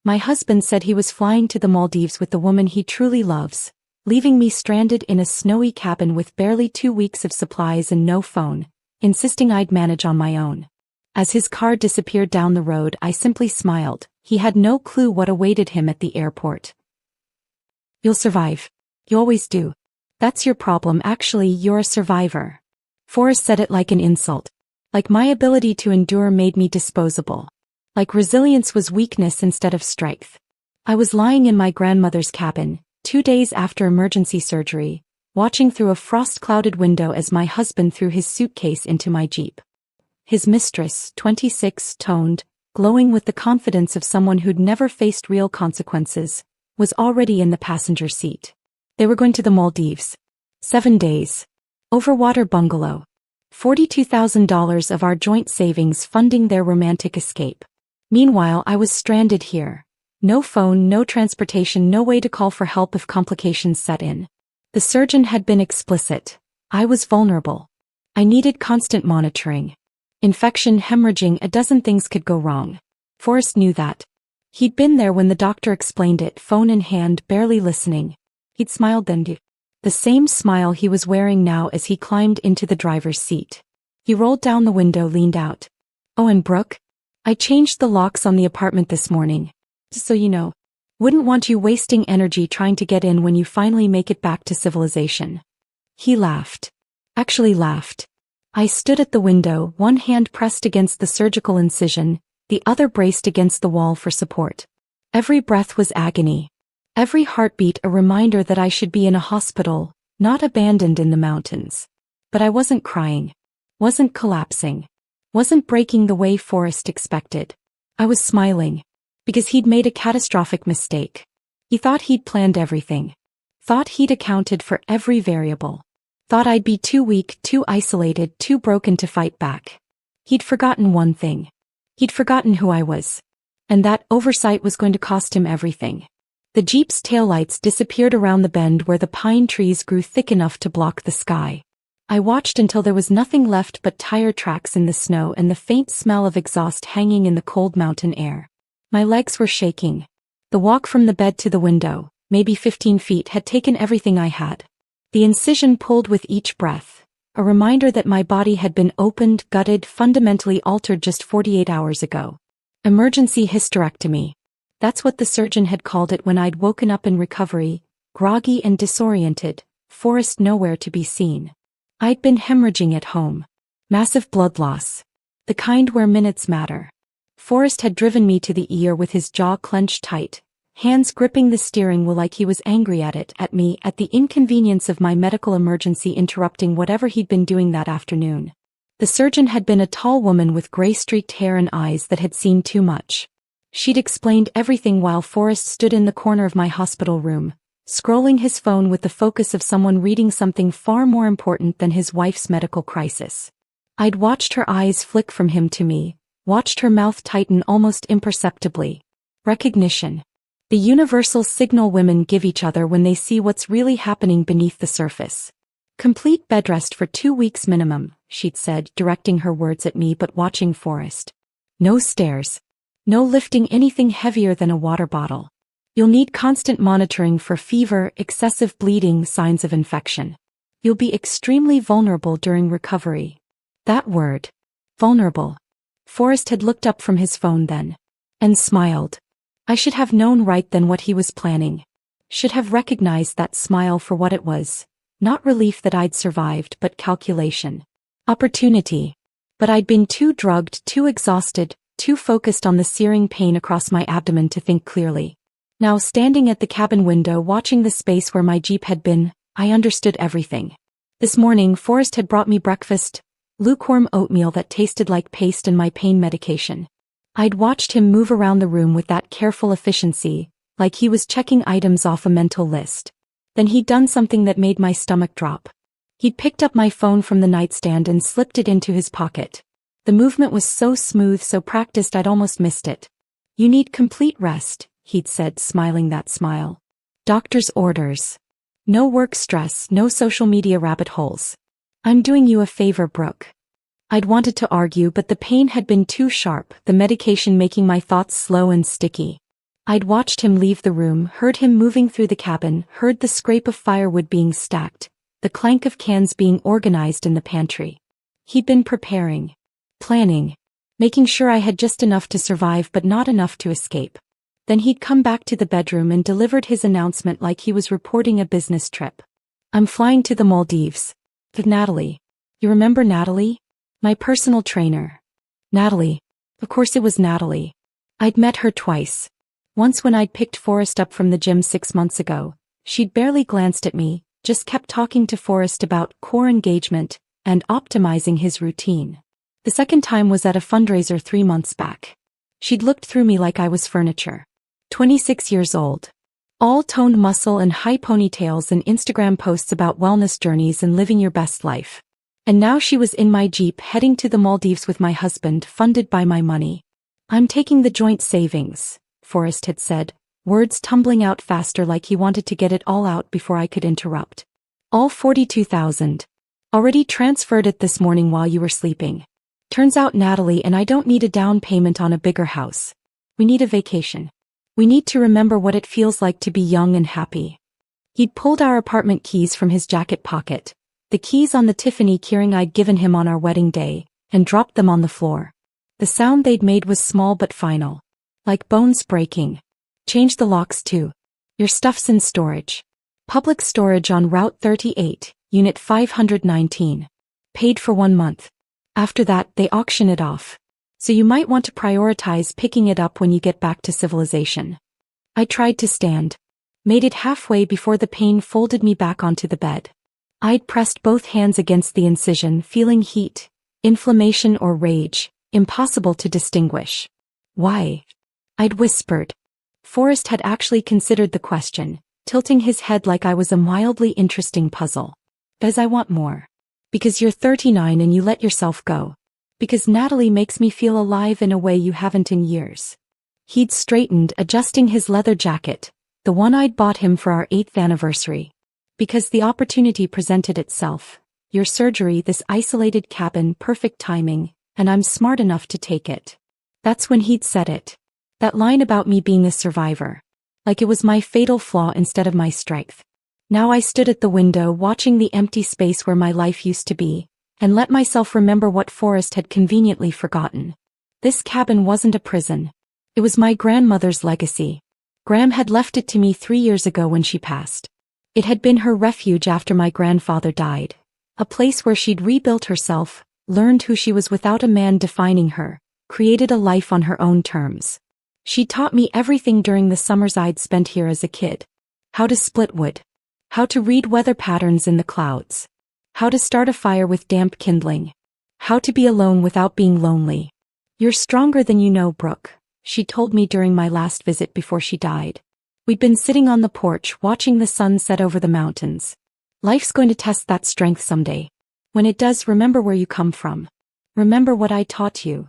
My husband said he was flying to the Maldives with the woman he truly loves, leaving me stranded in a snowy cabin with barely 2 weeks of supplies and no phone, insisting I'd manage on my own. As his car disappeared down the road, I simply smiled. He had no clue what awaited him at the airport. "You'll survive. You always do. That's your problem. Actually, you're a survivor." Forrest said it like an insult. Like my ability to endure made me disposable. Like resilience was weakness instead of strength. I was lying in my grandmother's cabin, 2 days after emergency surgery, watching through a frost-clouded window as my husband threw his suitcase into my Jeep. His mistress, 26, toned, glowing with the confidence of someone who'd never faced real consequences, was already in the passenger seat. They were going to the Maldives. 7 days. Overwater bungalow. $42,000 of our joint savings funding their romantic escape. Meanwhile, I was stranded here. No phone, no transportation, no way to call for help if complications set in. The surgeon had been explicit. I was vulnerable. I needed constant monitoring. Infection, hemorrhaging, a dozen things could go wrong. Forrest knew that. He'd been there when the doctor explained it, phone in hand, barely listening. He'd smiled then. The same smile he was wearing now as he climbed into the driver's seat. He rolled down the window, leaned out. "Oh, and Brooke? I changed the locks on the apartment this morning. Just so you know. Wouldn't want you wasting energy trying to get in when you finally make it back to civilization." He laughed. Actually laughed. I stood at the window, one hand pressed against the surgical incision, the other braced against the wall for support. Every breath was agony. Every heartbeat a reminder that I should be in a hospital, not abandoned in the mountains. But I wasn't crying. Wasn't collapsing. Wasn't breaking the way Forrest expected. I was smiling. Because he'd made a catastrophic mistake. He thought he'd planned everything. Thought he'd accounted for every variable. Thought I'd be too weak, too isolated, too broken to fight back. He'd forgotten one thing. He'd forgotten who I was. And that oversight was going to cost him everything. The Jeep's taillights disappeared around the bend where the pine trees grew thick enough to block the sky. I watched until there was nothing left but tire tracks in the snow and the faint smell of exhaust hanging in the cold mountain air. My legs were shaking. The walk from the bed to the window, maybe 15 feet, had taken everything I had. The incision pulled with each breath, a reminder that my body had been opened, gutted, fundamentally altered just 48 hours ago. Emergency hysterectomy. That's what the surgeon had called it when I'd woken up in recovery, groggy and disoriented, Forrest nowhere to be seen. I'd been hemorrhaging at home. Massive blood loss. The kind where minutes matter. Forrest had driven me to the ER with his jaw clenched tight, hands gripping the steering wheel like he was angry at me, at the inconvenience of my medical emergency interrupting whatever he'd been doing that afternoon. The surgeon had been a tall woman with gray-streaked hair and eyes that had seen too much. She'd explained everything while Forrest stood in the corner of my hospital room, scrolling his phone with the focus of someone reading something far more important than his wife's medical crisis. I'd watched her eyes flick from him to me, watched her mouth tighten almost imperceptibly. Recognition. The universal signal women give each other when they see what's really happening beneath the surface. "Complete bedrest for 2 weeks minimum," she'd said, directing her words at me but watching Forrest. "No stairs. No lifting anything heavier than a water bottle. You'll need constant monitoring for fever, excessive bleeding, signs of infection. You'll be extremely vulnerable during recovery." That word. Vulnerable. Forrest had looked up from his phone then. And smiled. I should have known right then what he was planning. Should have recognized that smile for what it was. Not relief that I'd survived, but calculation. Opportunity. But I'd been too drugged, too exhausted, too focused on the searing pain across my abdomen to think clearly. Now standing at the cabin window watching the space where my Jeep had been, I understood everything. This morning Forrest had brought me breakfast, lukewarm oatmeal that tasted like paste and my pain medication. I'd watched him move around the room with that careful efficiency, like he was checking items off a mental list. Then he'd done something that made my stomach drop. He'd picked up my phone from the nightstand and slipped it into his pocket. The movement was so smooth, so practiced I'd almost missed it. "You need complete rest," he'd said, smiling that smile. "Doctor's orders. No work stress, no social media rabbit holes. I'm doing you a favor, Brooke." I'd wanted to argue, but the pain had been too sharp, the medication making my thoughts slow and sticky. I'd watched him leave the room, heard him moving through the cabin, heard the scrape of firewood being stacked, the clank of cans being organized in the pantry. He'd been preparing, planning, making sure I had just enough to survive but not enough to escape. Then he'd come back to the bedroom and delivered his announcement like he was reporting a business trip. I'm flying to the Maldives. With Natalie. You remember Natalie? My personal trainer. Natalie. Of course it was Natalie. I'd met her twice. Once when I'd picked Forrest up from the gym 6 months ago, she'd barely glanced at me, just kept talking to Forrest about core engagement and optimizing his routine. The second time was at a fundraiser 3 months back. She'd looked through me like I was furniture. 26 years old. All toned muscle and high ponytails and Instagram posts about wellness journeys and living your best life. And now she was in my Jeep heading to the Maldives with my husband, funded by my money. I'm taking the joint savings, Forrest had said, words tumbling out faster like he wanted to get it all out before I could interrupt. All 42,000. Already transferred it this morning while you were sleeping. Turns out Natalie and I don't need a down payment on a bigger house. We need a vacation. We need to remember what it feels like to be young and happy. He'd pulled our apartment keys from his jacket pocket, the keys on the Tiffany keyring I'd given him on our wedding day, and dropped them on the floor. The sound they'd made was small but final. Like bones breaking. Change the locks too. Your stuff's in storage. Public storage on Route 38, Unit 519. Paid for 1 month. After that, they auction it off. So you might want to prioritize picking it up when you get back to civilization. I tried to stand. Made it halfway before the pain folded me back onto the bed. I'd pressed both hands against the incision, feeling heat, inflammation or rage, impossible to distinguish. Why? I'd whispered. Forrest had actually considered the question, tilting his head like I was a mildly interesting puzzle. Because I want more. Because you're 39 and you let yourself go. Because Natalie makes me feel alive in a way you haven't in years. He'd straightened, adjusting his leather jacket, the one I'd bought him for our 8th anniversary. Because the opportunity presented itself. Your surgery, this isolated cabin, perfect timing, and I'm smart enough to take it. That's when he'd said it. That line about me being a survivor. Like it was my fatal flaw instead of my strength. Now I stood at the window watching the empty space where my life used to be, and let myself remember what Forrest had conveniently forgotten. This cabin wasn't a prison. It was my grandmother's legacy. Gram had left it to me 3 years ago when she passed. It had been her refuge after my grandfather died. A place where she'd rebuilt herself, learned who she was without a man defining her, created a life on her own terms. She taught me everything during the summers I'd spent here as a kid. How to split wood. How to read weather patterns in the clouds. How to start a fire with damp kindling. How to be alone without being lonely. You're stronger than you know, Brooke, she told me during my last visit before she died. We'd been sitting on the porch watching the sun set over the mountains. Life's going to test that strength someday. When it does, remember where you come from. Remember what I taught you.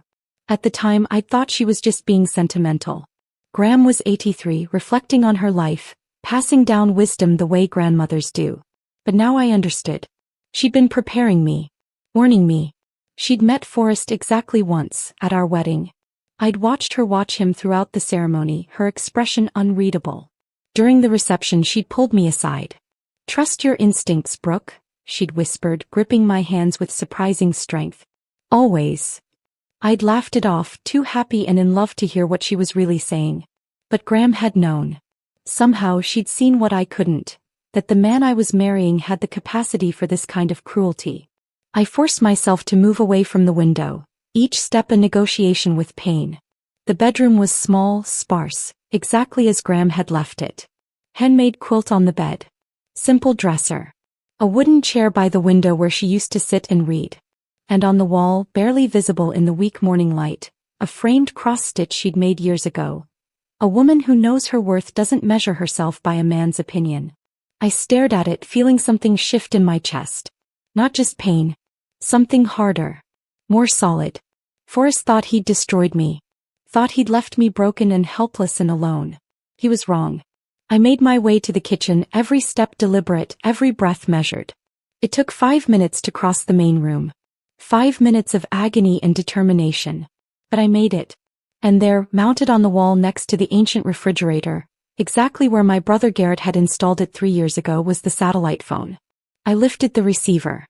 At the time, I thought she was just being sentimental. Gram was 83, reflecting on her life, passing down wisdom the way grandmothers do. But now I understood. She'd been preparing me, warning me. She'd met Forrest exactly once, at our wedding. I'd watched her watch him throughout the ceremony, her expression unreadable. During the reception she'd pulled me aside. Trust your instincts, Brooke, she'd whispered, gripping my hands with surprising strength. Always. I'd laughed it off, too happy and in love to hear what she was really saying. But Gram had known. Somehow she'd seen what I couldn't. That the man I was marrying had the capacity for this kind of cruelty. I forced myself to move away from the window, each step a negotiation with pain. The bedroom was small, sparse, exactly as Gram had left it. Handmade quilt on the bed. Simple dresser. A wooden chair by the window where she used to sit and read. And on the wall, barely visible in the weak morning light, a framed cross-stitch she'd made years ago. A woman who knows her worth doesn't measure herself by a man's opinion. I stared at it, feeling something shift in my chest. Not just pain. Something harder. More solid. Forrest thought he'd destroyed me. Thought he'd left me broken and helpless and alone. He was wrong. I made my way to the kitchen, every step deliberate, every breath measured. It took 5 minutes to cross the main room. 5 minutes of agony and determination. But I made it. And there, mounted on the wall next to the ancient refrigerator, exactly where my brother Garrett had installed it 3 years ago, was the satellite phone. I lifted the receiver.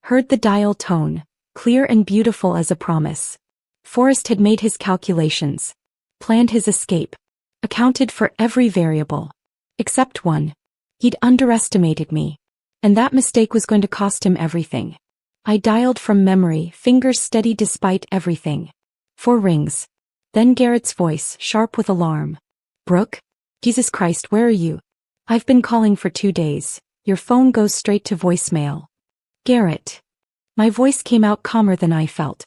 Heard the dial tone, clear and beautiful as a promise. Forrest had made his calculations, planned his escape, accounted for every variable. Except one. He'd underestimated me. And that mistake was going to cost him everything. I dialed from memory, fingers steady despite everything. 4 rings. Then Garrett's voice, sharp with alarm. "Brooke? Jesus Christ, where are you? I've been calling for 2 days. Your phone goes straight to voicemail." "Garrett." My voice came out calmer than I felt.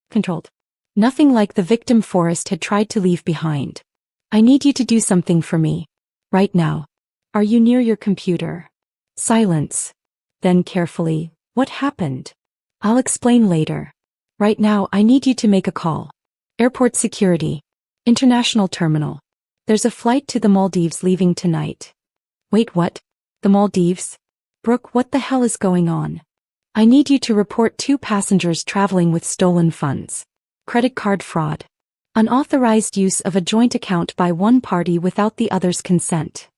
Controlled. Nothing like the victim Forrest had tried to leave behind. "I need you to do something for me. Right now. Are you near your computer?" Silence. Then carefully, "What happened?" "I'll explain later. Right now I need you to make a call. Airport security. International terminal. There's a flight to the Maldives leaving tonight." "Wait, what? The Maldives? Brooke, what the hell is going on?" "I need you to report 2 passengers traveling with stolen funds. Credit card fraud. Unauthorized use of a joint account by one party without the other's consent."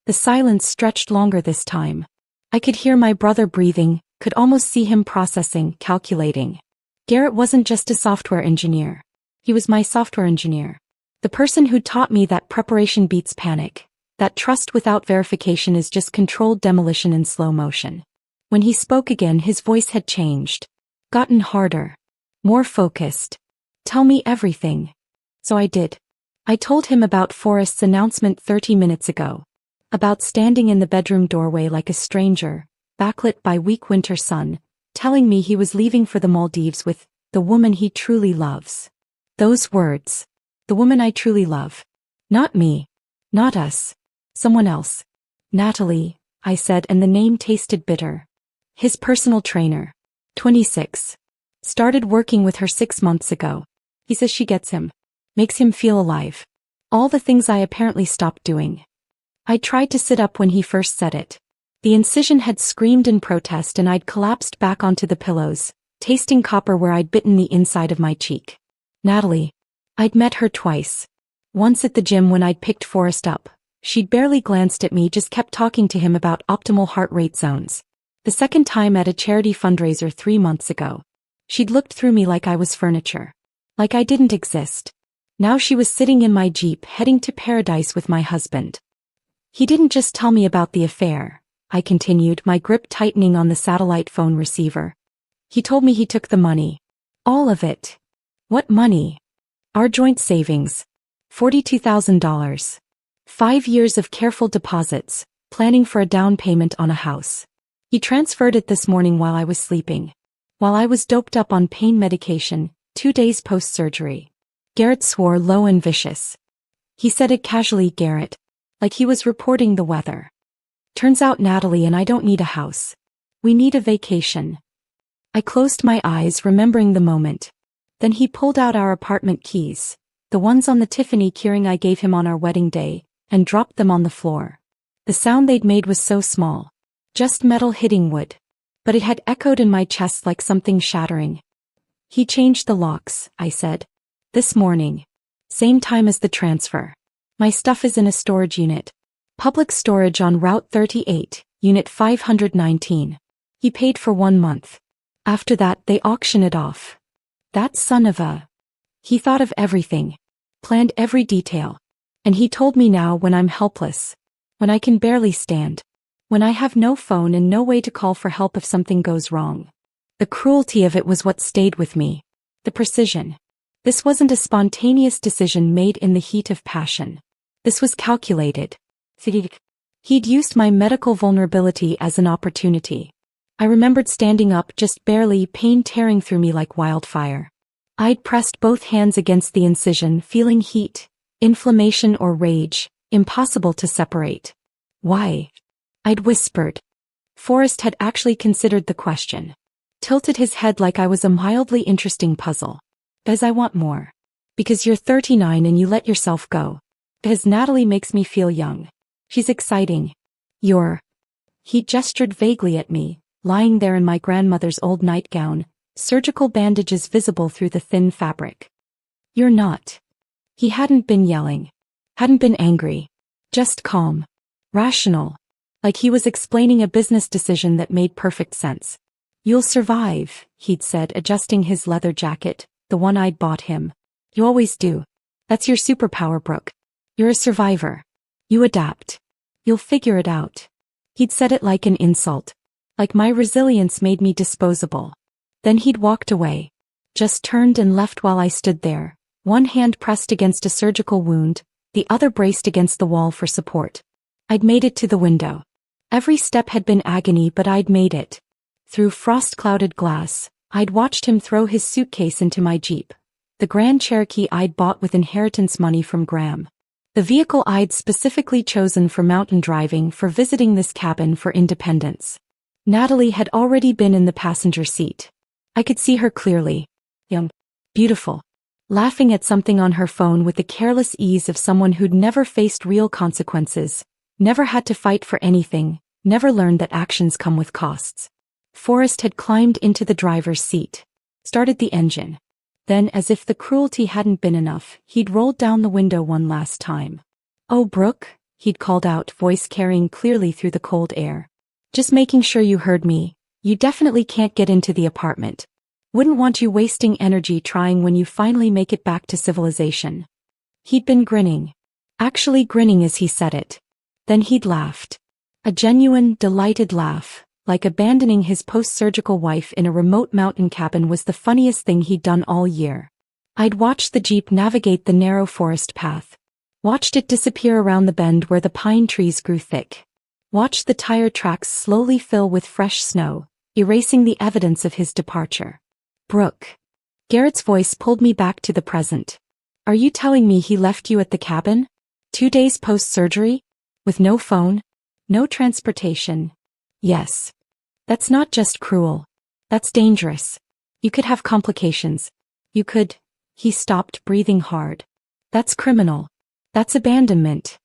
The silence stretched longer this time. I could hear my brother breathing, could almost see him processing, calculating. Garrett wasn't just a software engineer. He was my software engineer. The person who taught me that preparation beats panic, that trust without verification is just controlled demolition in slow motion. When he spoke again, his voice had changed. Gotten harder. More focused. "Tell me everything." So I did. I told him about Forrest's announcement 30 minutes ago. About standing in the bedroom doorway like a stranger, backlit by weak winter sun, telling me he was leaving for the Maldives with the woman he truly loves. Those words. The woman I truly love. Not me. Not us. Someone else. "Natalie," I said, and the name tasted bitter. "His personal trainer. 26. Started working with her 6 months ago. He says she gets him. Makes him feel alive. All the things I apparently stopped doing." I tried to sit up when he first said it. The incision had screamed in protest and I'd collapsed back onto the pillows, tasting copper where I'd bitten the inside of my cheek. Natalie. I'd met her twice. Once at the gym when I'd picked Forrest up. She'd barely glanced at me, just kept talking to him about optimal heart rate zones. The second time at a charity fundraiser 3 months ago. She'd looked through me like I was furniture. Like I didn't exist. Now she was sitting in my Jeep heading to paradise with my husband. "He didn't just tell me about the affair," I continued, my grip tightening on the satellite phone receiver. "He told me he took the money. All of it." "What money?" "Our joint savings. $42,000. 5 years of careful deposits, planning for a down payment on a house. He transferred it this morning while I was sleeping. While I was doped up on pain medication, 2 days post-surgery." Garrett swore low and vicious. He said it casually, Garrett. Like he was reporting the weather. "Turns out Natalie and I don't need a house. We need a vacation." I closed my eyes, remembering the moment. Then he pulled out our apartment keys, the ones on the Tiffany keyring I gave him on our wedding day, and dropped them on the floor. The sound they'd made was so small. Just metal hitting wood. But it had echoed in my chest like something shattering. "He changed the locks," I said. "This morning. Same time as the transfer. My stuff is in a storage unit. Public storage on Route 38, Unit 519. He paid for 1 month. After that they auction it off." That son of a... He thought of everything. Planned every detail. And he told me now, when I'm helpless. When I can barely stand. When I have no phone and no way to call for help if something goes wrong. The cruelty of it was what stayed with me. The precision. This wasn't a spontaneous decision made in the heat of passion. This was calculated. He'd used my medical vulnerability as an opportunity. I remembered standing up just barely, pain tearing through me like wildfire. I'd pressed both hands against the incision, feeling heat, inflammation or rage, impossible to separate. "Why?" I'd whispered. Forrest had actually considered the question. Tilted his head like I was a mildly interesting puzzle. "Because I want more. Because you're 39 and you let yourself go. Because Natalie makes me feel young. She's exciting. You're..." He gestured vaguely at me, lying there in my grandmother's old nightgown, surgical bandages visible through the thin fabric. You're not. He hadn't been yelling. Hadn't been angry. Just calm. Rational. Like he was explaining a business decision that made perfect sense. You'll survive, he'd said, adjusting his leather jacket, the one I'd bought him. You always do. That's your superpower, Brooke. You're a survivor. You adapt. You'll figure it out. He'd said it like an insult. Like my resilience made me disposable. Then he'd walked away. Just turned and left while I stood there, one hand pressed against a surgical wound, the other braced against the wall for support. I'd made it to the window. Every step had been agony, but I'd made it. Through frost-clouded glass, I'd watched him throw his suitcase into my Jeep. The Grand Cherokee I'd bought with inheritance money from Graham. The vehicle I'd specifically chosen for mountain driving, for visiting this cabin for independence. Natalie had already been in the passenger seat. I could see her clearly. Young. Beautiful. Laughing at something on her phone with the careless ease of someone who'd never faced real consequences, never had to fight for anything, never learned that actions come with costs. Forrest had climbed into the driver's seat. Started the engine. Then, as if the cruelty hadn't been enough, he'd rolled down the window one last time. "Oh, Brooke," he'd called out, voice carrying clearly through the cold air. "Just making sure you heard me. You definitely can't get into the apartment. Wouldn't want you wasting energy trying when you finally make it back to civilization." He'd been grinning. Actually grinning as he said it. Then he'd laughed. A genuine, delighted laugh, like abandoning his post-surgical wife in a remote mountain cabin was the funniest thing he'd done all year. I'd watched the Jeep navigate the narrow forest path. Watched it disappear around the bend where the pine trees grew thick. Watched the tire tracks slowly fill with fresh snow, erasing the evidence of his departure. "Brooke." Garrett's voice pulled me back to the present. "Are you telling me he left you at the cabin? 2 days post-surgery? With no phone? No transportation?" "Yes. That's not just cruel. That's dangerous. You could have complications. You could..." He stopped, breathing hard. "That's criminal. That's abandonment.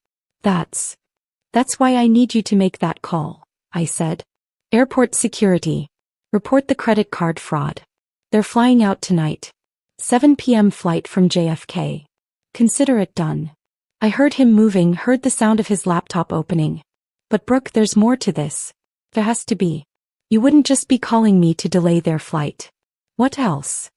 That's why I need you to make that call," I said. "Airport security. Report the credit card fraud. They're flying out tonight. 7 p.m. flight from JFK. Consider it done." I heard him moving, heard the sound of his laptop opening. "But Brooke, there's more to this. There has to be. You wouldn't just be calling me to delay their flight. What else?"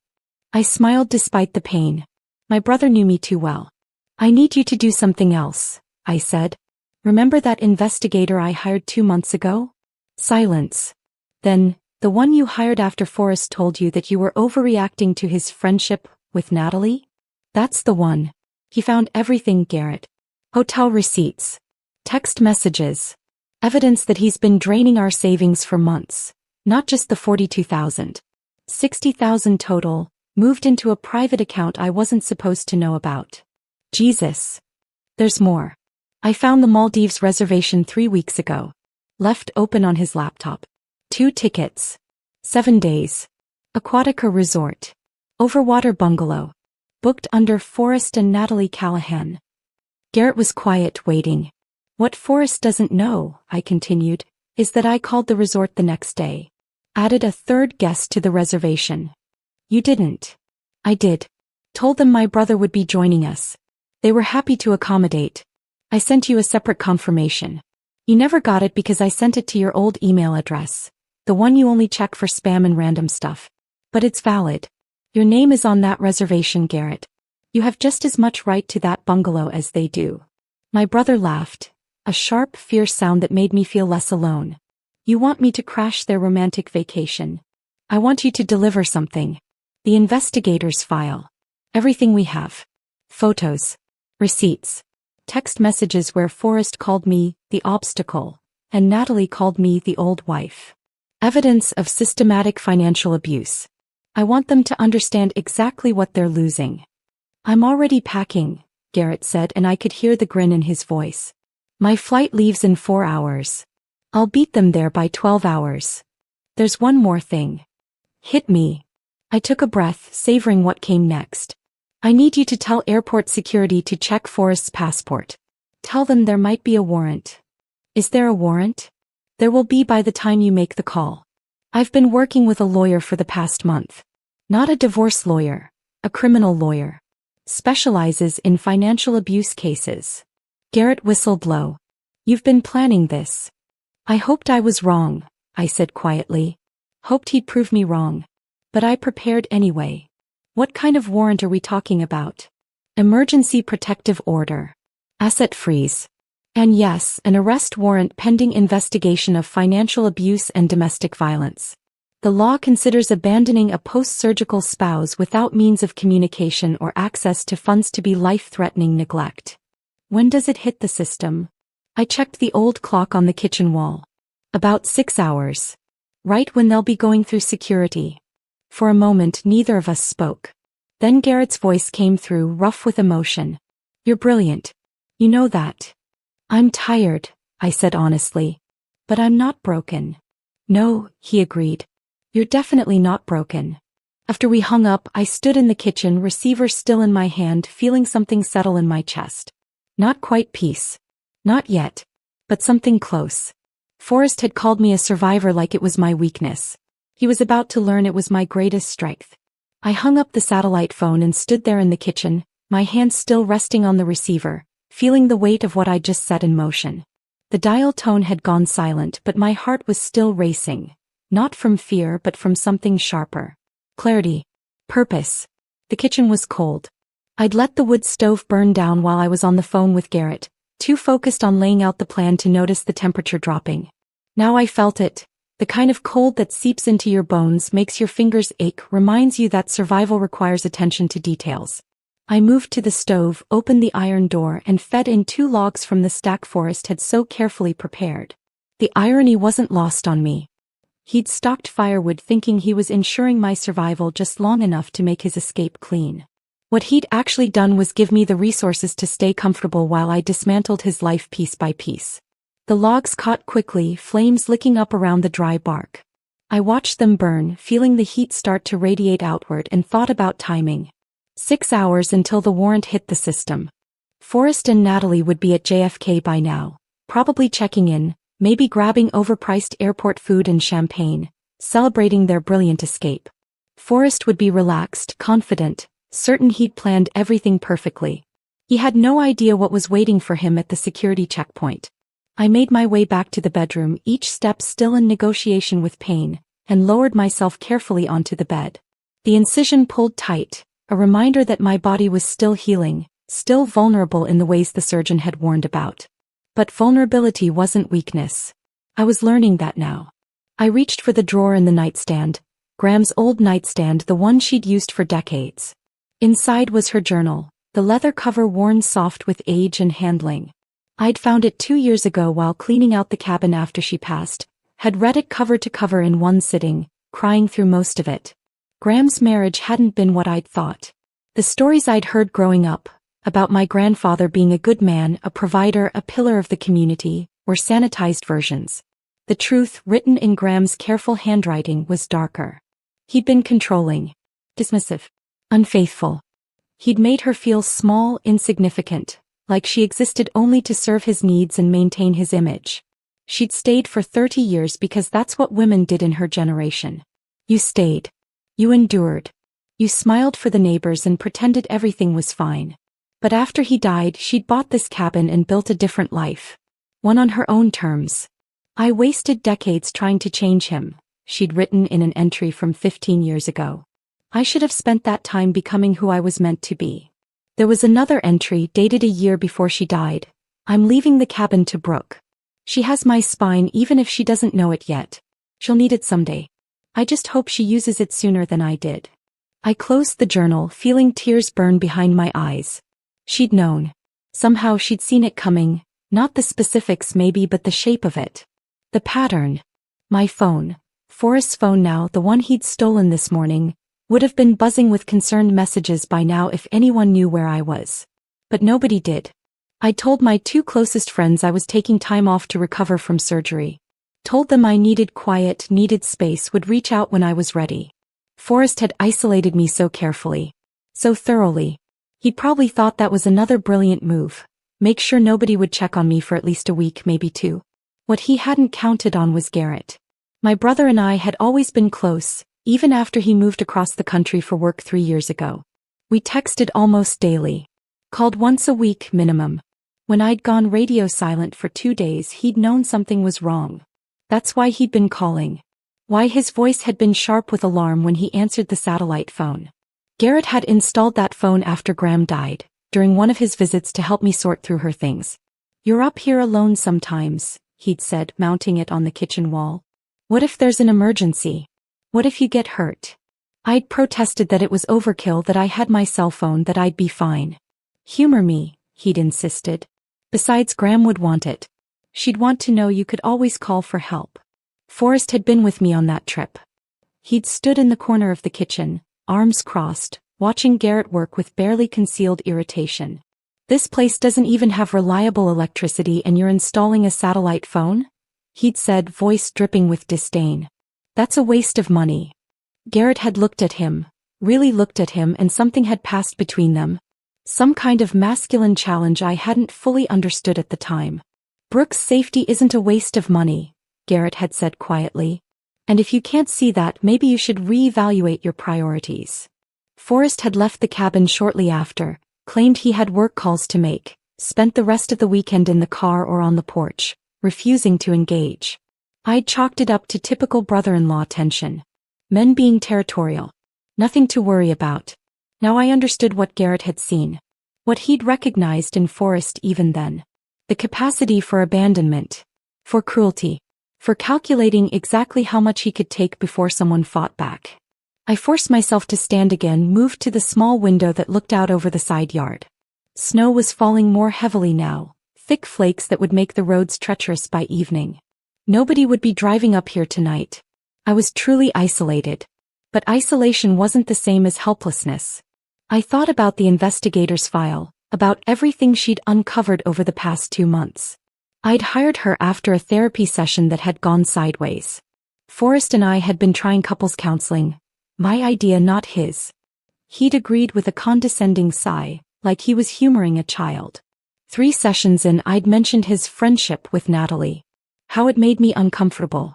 I smiled despite the pain. My brother knew me too well. "I need you to do something else," I said. "Remember that investigator I hired 2 months ago?" Silence. "Then, the one you hired after Forrest told you that you were overreacting to his friendship with Natalie?" "That's the one. He found everything, Garrett. Hotel receipts. Text messages. Evidence that he's been draining our savings for months. Not just the 42,000. 60,000 total, moved into a private account I wasn't supposed to know about. Jesus. There's more. I found the Maldives reservation 3 weeks ago. Left open on his laptop. 2 tickets. 7 days. Aquatica Resort. Overwater bungalow. Booked under Forrest and Natalie Callahan." Garrett was quiet, waiting. "What Forrest doesn't know," I continued, "is that I called the resort the next day. Added a 3rd guest to the reservation." "You didn't." "I did. Told them my brother would be joining us. They were happy to accommodate. I sent you a separate confirmation. You never got it because I sent it to your old email address, the one you only check for spam and random stuff. But it's valid. Your name is on that reservation, Garrett. You have just as much right to that bungalow as they do." My brother laughed, a sharp, fierce sound that made me feel less alone. "You want me to crash their romantic vacation. I want you to deliver something. The investigator's file. Everything we have. Photos. Receipts. Text messages where Forrest called me the obstacle, and Natalie called me the old wife. Evidence of systematic financial abuse. I want them to understand exactly what they're losing." "I'm already packing," Garrett said, and I could hear the grin in his voice. "My flight leaves in 4 hours. I'll beat them there by 12 hours. There's one more thing." "Hit me." I took a breath, savoring what came next. "I need you to tell airport security to check Forrest's passport. Tell them there might be a warrant." "Is there a warrant?" "There will be by the time you make the call. I've been working with a lawyer for the past month. Not a divorce lawyer, a criminal lawyer. Specializes in financial abuse cases. Garrett whistled low. You've been planning this. I hoped I was wrong, I said quietly. Hoped he'd prove me wrong. But I prepared anyway. What kind of warrant are we talking about? Emergency protective order. Asset freeze. And yes, an arrest warrant pending investigation of financial abuse and domestic violence. The law considers abandoning a post-surgical spouse without means of communication or access to funds to be life-threatening neglect. When does it hit the system? I checked the old clock on the kitchen wall. About 6 hours. Right when they'll be going through security. For a moment neither of us spoke. Then Garrett's voice came through, rough with emotion. You're brilliant. You know that. I'm tired, I said honestly. But I'm not broken. No, he agreed. You're definitely not broken. After we hung up, I stood in the kitchen, receiver still in my hand, feeling something settle in my chest. Not quite peace. Not yet. But something close. Forrest had called me a survivor like it was my weakness. He was about to learn it was my greatest strength. I hung up the satellite phone and stood there in the kitchen, my hands still resting on the receiver, feeling the weight of what I'd just set in motion. The dial tone had gone silent, but my heart was still racing. Not from fear, but from something sharper. Clarity. Purpose. The kitchen was cold. I'd let the wood stove burn down while I was on the phone with Garrett, too focused on laying out the plan to notice the temperature dropping. Now I felt it. The kind of cold that seeps into your bones, makes your fingers ache, reminds you that survival requires attention to details. I moved to the stove, opened the iron door, and fed in 2 logs from the stack Forrest had so carefully prepared. The irony wasn't lost on me. He'd stocked firewood thinking he was ensuring my survival just long enough to make his escape clean. What he'd actually done was give me the resources to stay comfortable while I dismantled his life piece by piece. The logs caught quickly, flames licking up around the dry bark. I watched them burn, feeling the heat start to radiate outward, and thought about timing. 6 hours until the warrant hit the system. Forrest and Natalie would be at JFK by now, probably checking in, maybe grabbing overpriced airport food and champagne, celebrating their brilliant escape. Forrest would be relaxed, confident, certain he'd planned everything perfectly. He had no idea what was waiting for him at the security checkpoint. I made my way back to the bedroom, each step still in negotiation with pain, and lowered myself carefully onto the bed. The incision pulled tight, a reminder that my body was still healing, still vulnerable in the ways the surgeon had warned about. But vulnerability wasn't weakness. I was learning that now. I reached for the drawer in the nightstand, Graham's old nightstand, the one she'd used for decades. Inside was her journal, the leather cover worn soft with age and handling. I'd found it 2 years ago while cleaning out the cabin after she passed, had read it cover to cover in one sitting, crying through most of it. Graham's marriage hadn't been what I'd thought. The stories I'd heard growing up, about my grandfather being a good man, a provider, a pillar of the community, were sanitized versions. The truth, written in Graham's careful handwriting, was darker. He'd been controlling, dismissive, unfaithful. He'd made her feel small, insignificant, like she existed only to serve his needs and maintain his image. She'd stayed for 30 years because that's what women did in her generation. You stayed. You endured. You smiled for the neighbors and pretended everything was fine. But after he died, she'd bought this cabin and built a different life. One on her own terms. I wasted decades trying to change him, she'd written in an entry from 15 years ago. I should have spent that time becoming who I was meant to be. There was another entry dated a year before she died. I'm leaving the cabin to Brooke. She has my spine even if she doesn't know it yet. She'll need it someday. I just hope she uses it sooner than I did. I closed the journal, feeling tears burn behind my eyes. She'd known. Somehow she'd seen it coming, not the specifics maybe but the shape of it. The pattern. My phone, Forrest's phone now, the one he'd stolen this morning, would have been buzzing with concerned messages by now if anyone knew where I was. But nobody did. I told my 2 closest friends I was taking time off to recover from surgery. Told them I needed quiet, needed space, would reach out when I was ready. Forrest had isolated me so carefully. So thoroughly. He'd probably thought that was another brilliant move. Make sure nobody would check on me for at least a week, maybe 2. What he hadn't counted on was Garrett. My brother and I had always been close, even after he moved across the country for work 3 years ago. We texted almost daily. Called once a week minimum. When I'd gone radio silent for 2 days, he'd known something was wrong. That's why he'd been calling. Why his voice had been sharp with alarm when he answered the satellite phone. Garrett had installed that phone after Graham died, during one of his visits to help me sort through her things. "You're up here alone sometimes," he'd said, mounting it on the kitchen wall. "What if there's an emergency? What if you get hurt?" I'd protested that it was overkill, that I had my cell phone, that I'd be fine. "Humor me," he'd insisted. "Besides, Graham would want it. She'd want to know you could always call for help." Forrest had been with me on that trip. He'd stood in the corner of the kitchen, arms crossed, watching Garrett work with barely concealed irritation. "This place doesn't even have reliable electricity and you're installing a satellite phone?" he'd said, voice dripping with disdain. "That's a waste of money." Garrett had looked at him, really looked at him, and something had passed between them. Some kind of masculine challenge I hadn't fully understood at the time. "Brooke's safety isn't a waste of money," Garrett had said quietly. "And if you can't see that, maybe you should reevaluate your priorities." Forrest had left the cabin shortly after, claimed he had work calls to make, spent the rest of the weekend in the car or on the porch, refusing to engage. I'd chalked it up to typical brother-in-law tension. Men being territorial. Nothing to worry about. Now I understood what Garrett had seen. What he'd recognized in Forrest even then. The capacity for abandonment. For cruelty. For calculating exactly how much he could take before someone fought back. I forced myself to stand again, moved to the small window that looked out over the side yard. Snow was falling more heavily now, thick flakes that would make the roads treacherous by evening. Nobody would be driving up here tonight. I was truly isolated. But isolation wasn't the same as helplessness. I thought about the investigator's file, about everything she'd uncovered over the past 2 months. I'd hired her after a therapy session that had gone sideways. Forrest and I had been trying couples counseling. My idea, not his. He'd agreed with a condescending sigh, like he was humoring a child. 3 sessions in, I'd mentioned his friendship with Natalie. How it made me uncomfortable.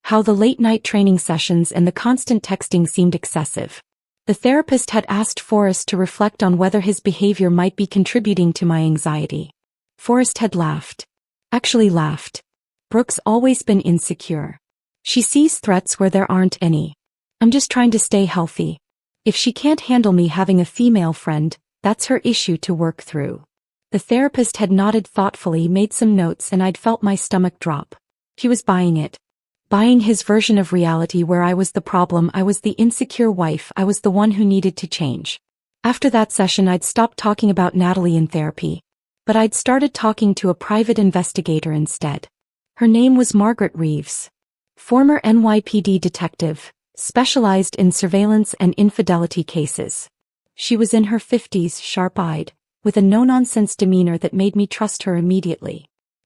How the late-night training sessions and the constant texting seemed excessive. The therapist had asked Forrest to reflect on whether his behavior might be contributing to my anxiety. Forrest had laughed. Actually laughed. "Brooke's always been insecure. She sees threats where there aren't any. I'm just trying to stay healthy. If she can't handle me having a female friend, that's her issue to work through." The therapist had nodded thoughtfully, made some notes, and I'd felt my stomach drop. He was buying it. Buying his version of reality where I was the problem, I was the insecure wife, I was the one who needed to change. After that session, I'd stopped talking about Natalie in therapy. But I'd started talking to a private investigator instead. Her name was Margaret Reeves. Former NYPD detective, specialized in surveillance and infidelity cases. She was in her 50s, sharp-eyed, with a no-nonsense demeanor that made me trust her immediately.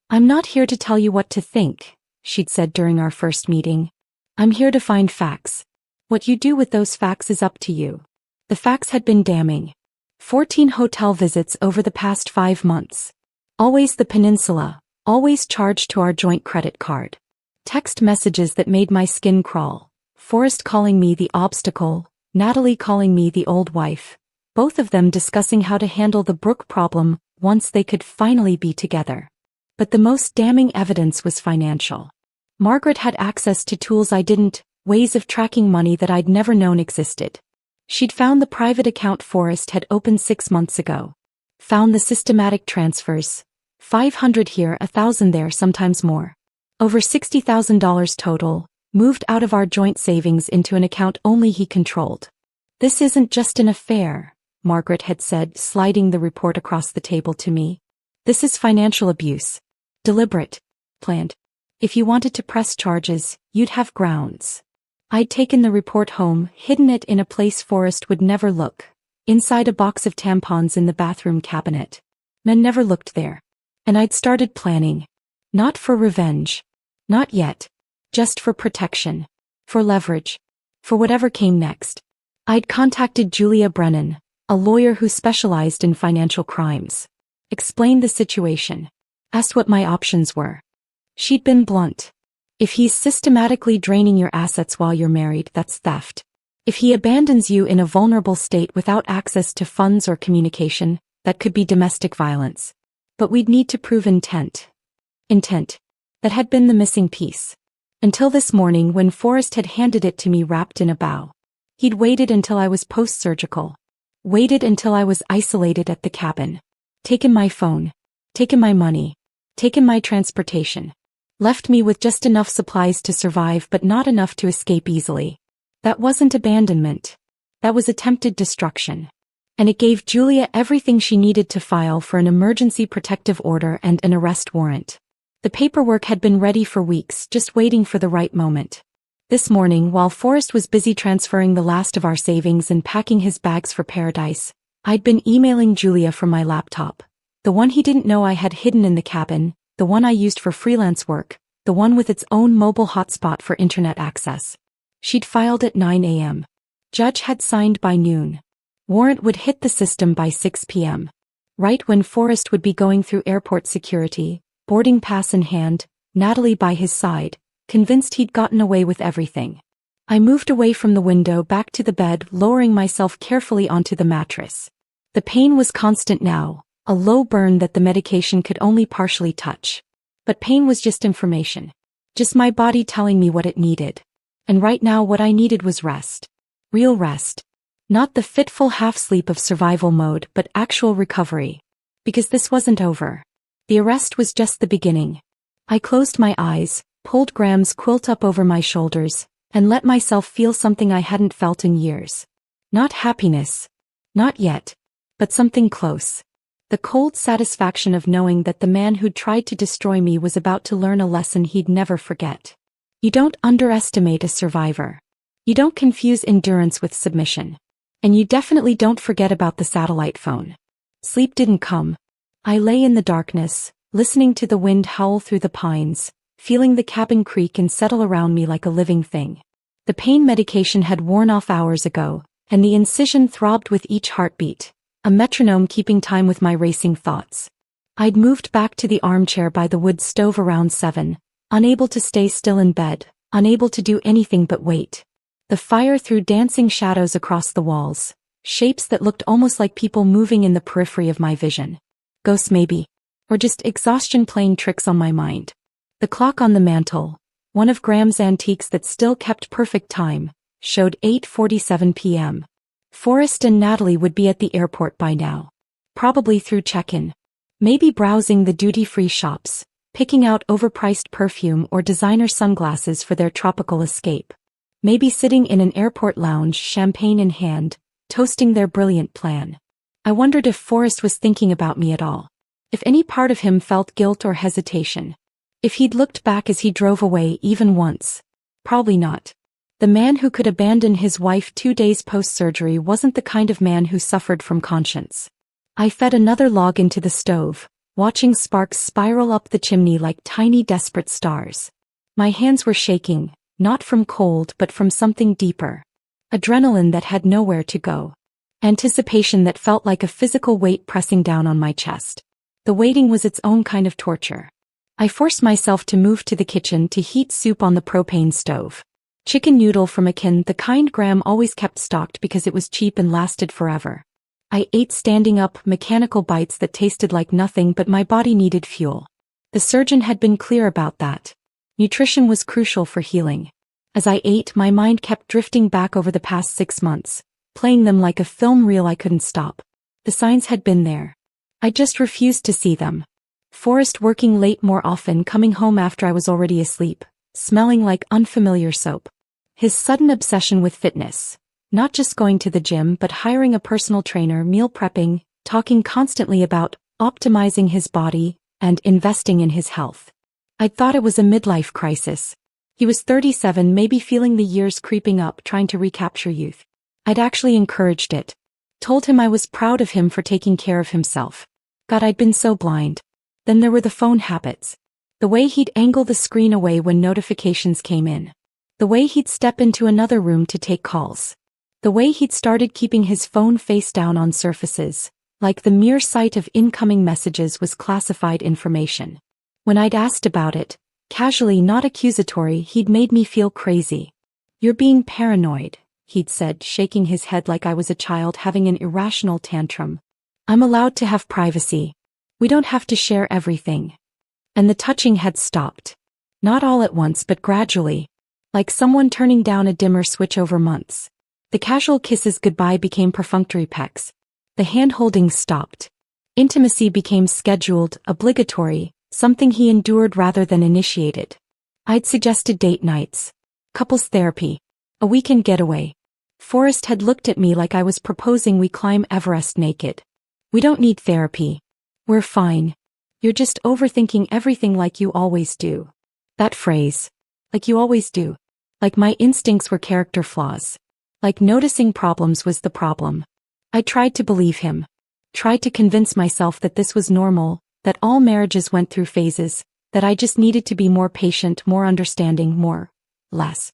"I'm not here to tell you what to think," she'd said during our first meeting. "I'm here to find facts. What you do with those facts is up to you." The facts had been damning. 14 hotel visits over the past 5 months. Always the peninsula, always charged to our joint credit card. Text messages that made my skin crawl. Forrest calling me the obstacle, Natalie calling me the old wife. Both of them discussing how to handle the Brooke problem once they could finally be together. But the most damning evidence was financial. Margaret had access to tools I didn't, ways of tracking money that I'd never known existed. She'd found the private account Forrest had opened 6 months ago. Found the systematic transfers. 500 here, 1,000 there, sometimes more. Over $60,000 total, moved out of our joint savings into an account only he controlled. "This isn't just an affair," Margaret had said, sliding the report across the table to me. "This is financial abuse. Deliberate. Planned. If you wanted to press charges, you'd have grounds." I'd taken the report home, hidden it in a place Forrest would never look. Inside a box of tampons in the bathroom cabinet. Men never looked there. And I'd started planning. Not for revenge. Not yet. Just for protection. For leverage. For whatever came next. I'd contacted Julia Brennan, a lawyer who specialized in financial crimes. Explained the situation. Asked what my options were. She'd been blunt. "If he's systematically draining your assets while you're married, that's theft. If he abandons you in a vulnerable state without access to funds or communication, that could be domestic violence. But we'd need to prove intent. Intent. That had been the missing piece. Until this morning when Forrest had handed it to me wrapped in a bow. He'd waited until I was post-surgical. Waited until I was isolated at the cabin. Taken my phone. Taken my money. Taken my transportation. Left me with just enough supplies to survive but not enough to escape easily. That wasn't abandonment. That was attempted destruction. And it gave Julia everything she needed to file for an emergency protective order and an arrest warrant. The paperwork had been ready for weeks, just waiting for the right moment. This morning, while Forrest was busy transferring the last of our savings and packing his bags for paradise, I'd been emailing Julia from my laptop. The one he didn't know I had hidden in the cabin, the one I used for freelance work, the one with its own mobile hotspot for internet access. She'd filed at 9 a.m. Judge had signed by noon. Warrant would hit the system by 6 p.m. Right when Forrest would be going through airport security, boarding pass in hand, Natalie by his side, convinced he'd gotten away with everything. I moved away from the window back to the bed, lowering myself carefully onto the mattress. The pain was constant now, a low burn that the medication could only partially touch. But pain was just information. Just my body telling me what it needed. And right now what I needed was rest. Real rest. Not the fitful half-sleep of survival mode, but actual recovery. Because this wasn't over. The arrest was just the beginning. I closed my eyes, pulled Graham's quilt up over my shoulders, and let myself feel something I hadn't felt in years. Not happiness. Not yet. But something close. The cold satisfaction of knowing that the man who'd tried to destroy me was about to learn a lesson he'd never forget. You don't underestimate a survivor. You don't confuse endurance with submission. And you definitely don't forget about the satellite phone. Sleep didn't come. I lay in the darkness, listening to the wind howl through the pines, feeling the cabin creak and settle around me like a living thing. The pain medication had worn off hours ago, and the incision throbbed with each heartbeat, a metronome keeping time with my racing thoughts. I'd moved back to the armchair by the wood stove around 7, unable to stay still in bed, unable to do anything but wait. The fire threw dancing shadows across the walls, shapes that looked almost like people moving in the periphery of my vision. Ghosts maybe. Or just exhaustion playing tricks on my mind. The clock on the mantel, one of Graham's antiques that still kept perfect time, showed 8:47 p.m. Forrest and Natalie would be at the airport by now. Probably through check-in. Maybe browsing the duty-free shops, picking out overpriced perfume or designer sunglasses for their tropical escape. Maybe sitting in an airport lounge, champagne in hand, toasting their brilliant plan. I wondered if Forrest was thinking about me at all. If any part of him felt guilt or hesitation. If he'd looked back as he drove away even once. Probably not. The man who could abandon his wife 2 days post-surgery wasn't the kind of man who suffered from conscience. I fed another log into the stove, watching sparks spiral up the chimney like tiny desperate stars. My hands were shaking, not from cold but from something deeper. Adrenaline that had nowhere to go. Anticipation that felt like a physical weight pressing down on my chest. The waiting was its own kind of torture. I forced myself to move to the kitchen to heat soup on the propane stove. Chicken noodle from a can, the kind Graham always kept stocked because it was cheap and lasted forever. I ate standing up, mechanical bites that tasted like nothing, but my body needed fuel. The surgeon had been clear about that. Nutrition was crucial for healing. As I ate, my mind kept drifting back over the past 6 months, playing them like a film reel I couldn't stop. The signs had been there. I just refused to see them. Forrest working late more often, coming home after I was already asleep, smelling like unfamiliar soap. His sudden obsession with fitness. Not just going to the gym but hiring a personal trainer, meal prepping, talking constantly about optimizing his body and investing in his health. I'd thought it was a midlife crisis. He was 37, maybe feeling the years creeping up, trying to recapture youth. I'd actually encouraged it. Told him I was proud of him for taking care of himself. God, I'd been so blind. Then there were the phone habits. The way he'd angle the screen away when notifications came in. The way he'd step into another room to take calls. The way he'd started keeping his phone face down on surfaces, like the mere sight of incoming messages was classified information. When I'd asked about it, casually, not accusatory, he'd made me feel crazy. You're being paranoid. he'd said, shaking his head like I was a child having an irrational tantrum. I'm allowed to have privacy. We don't have to share everything. And the touching had stopped. Not all at once but gradually. Like someone turning down a dimmer switch over months. The casual kisses goodbye became perfunctory pecks. The hand-holding stopped. Intimacy became scheduled, obligatory, something he endured rather than initiated. I'd suggested date nights. Couples therapy. A weekend getaway. Forrest had looked at me like I was proposing we climb Everest naked. We don't need therapy. We're fine. You're just overthinking everything like you always do. That phrase. Like you always do. Like my instincts were character flaws. Like noticing problems was the problem. I tried to believe him. Tried to convince myself that this was normal, that all marriages went through phases, that I just needed to be more patient, more understanding, less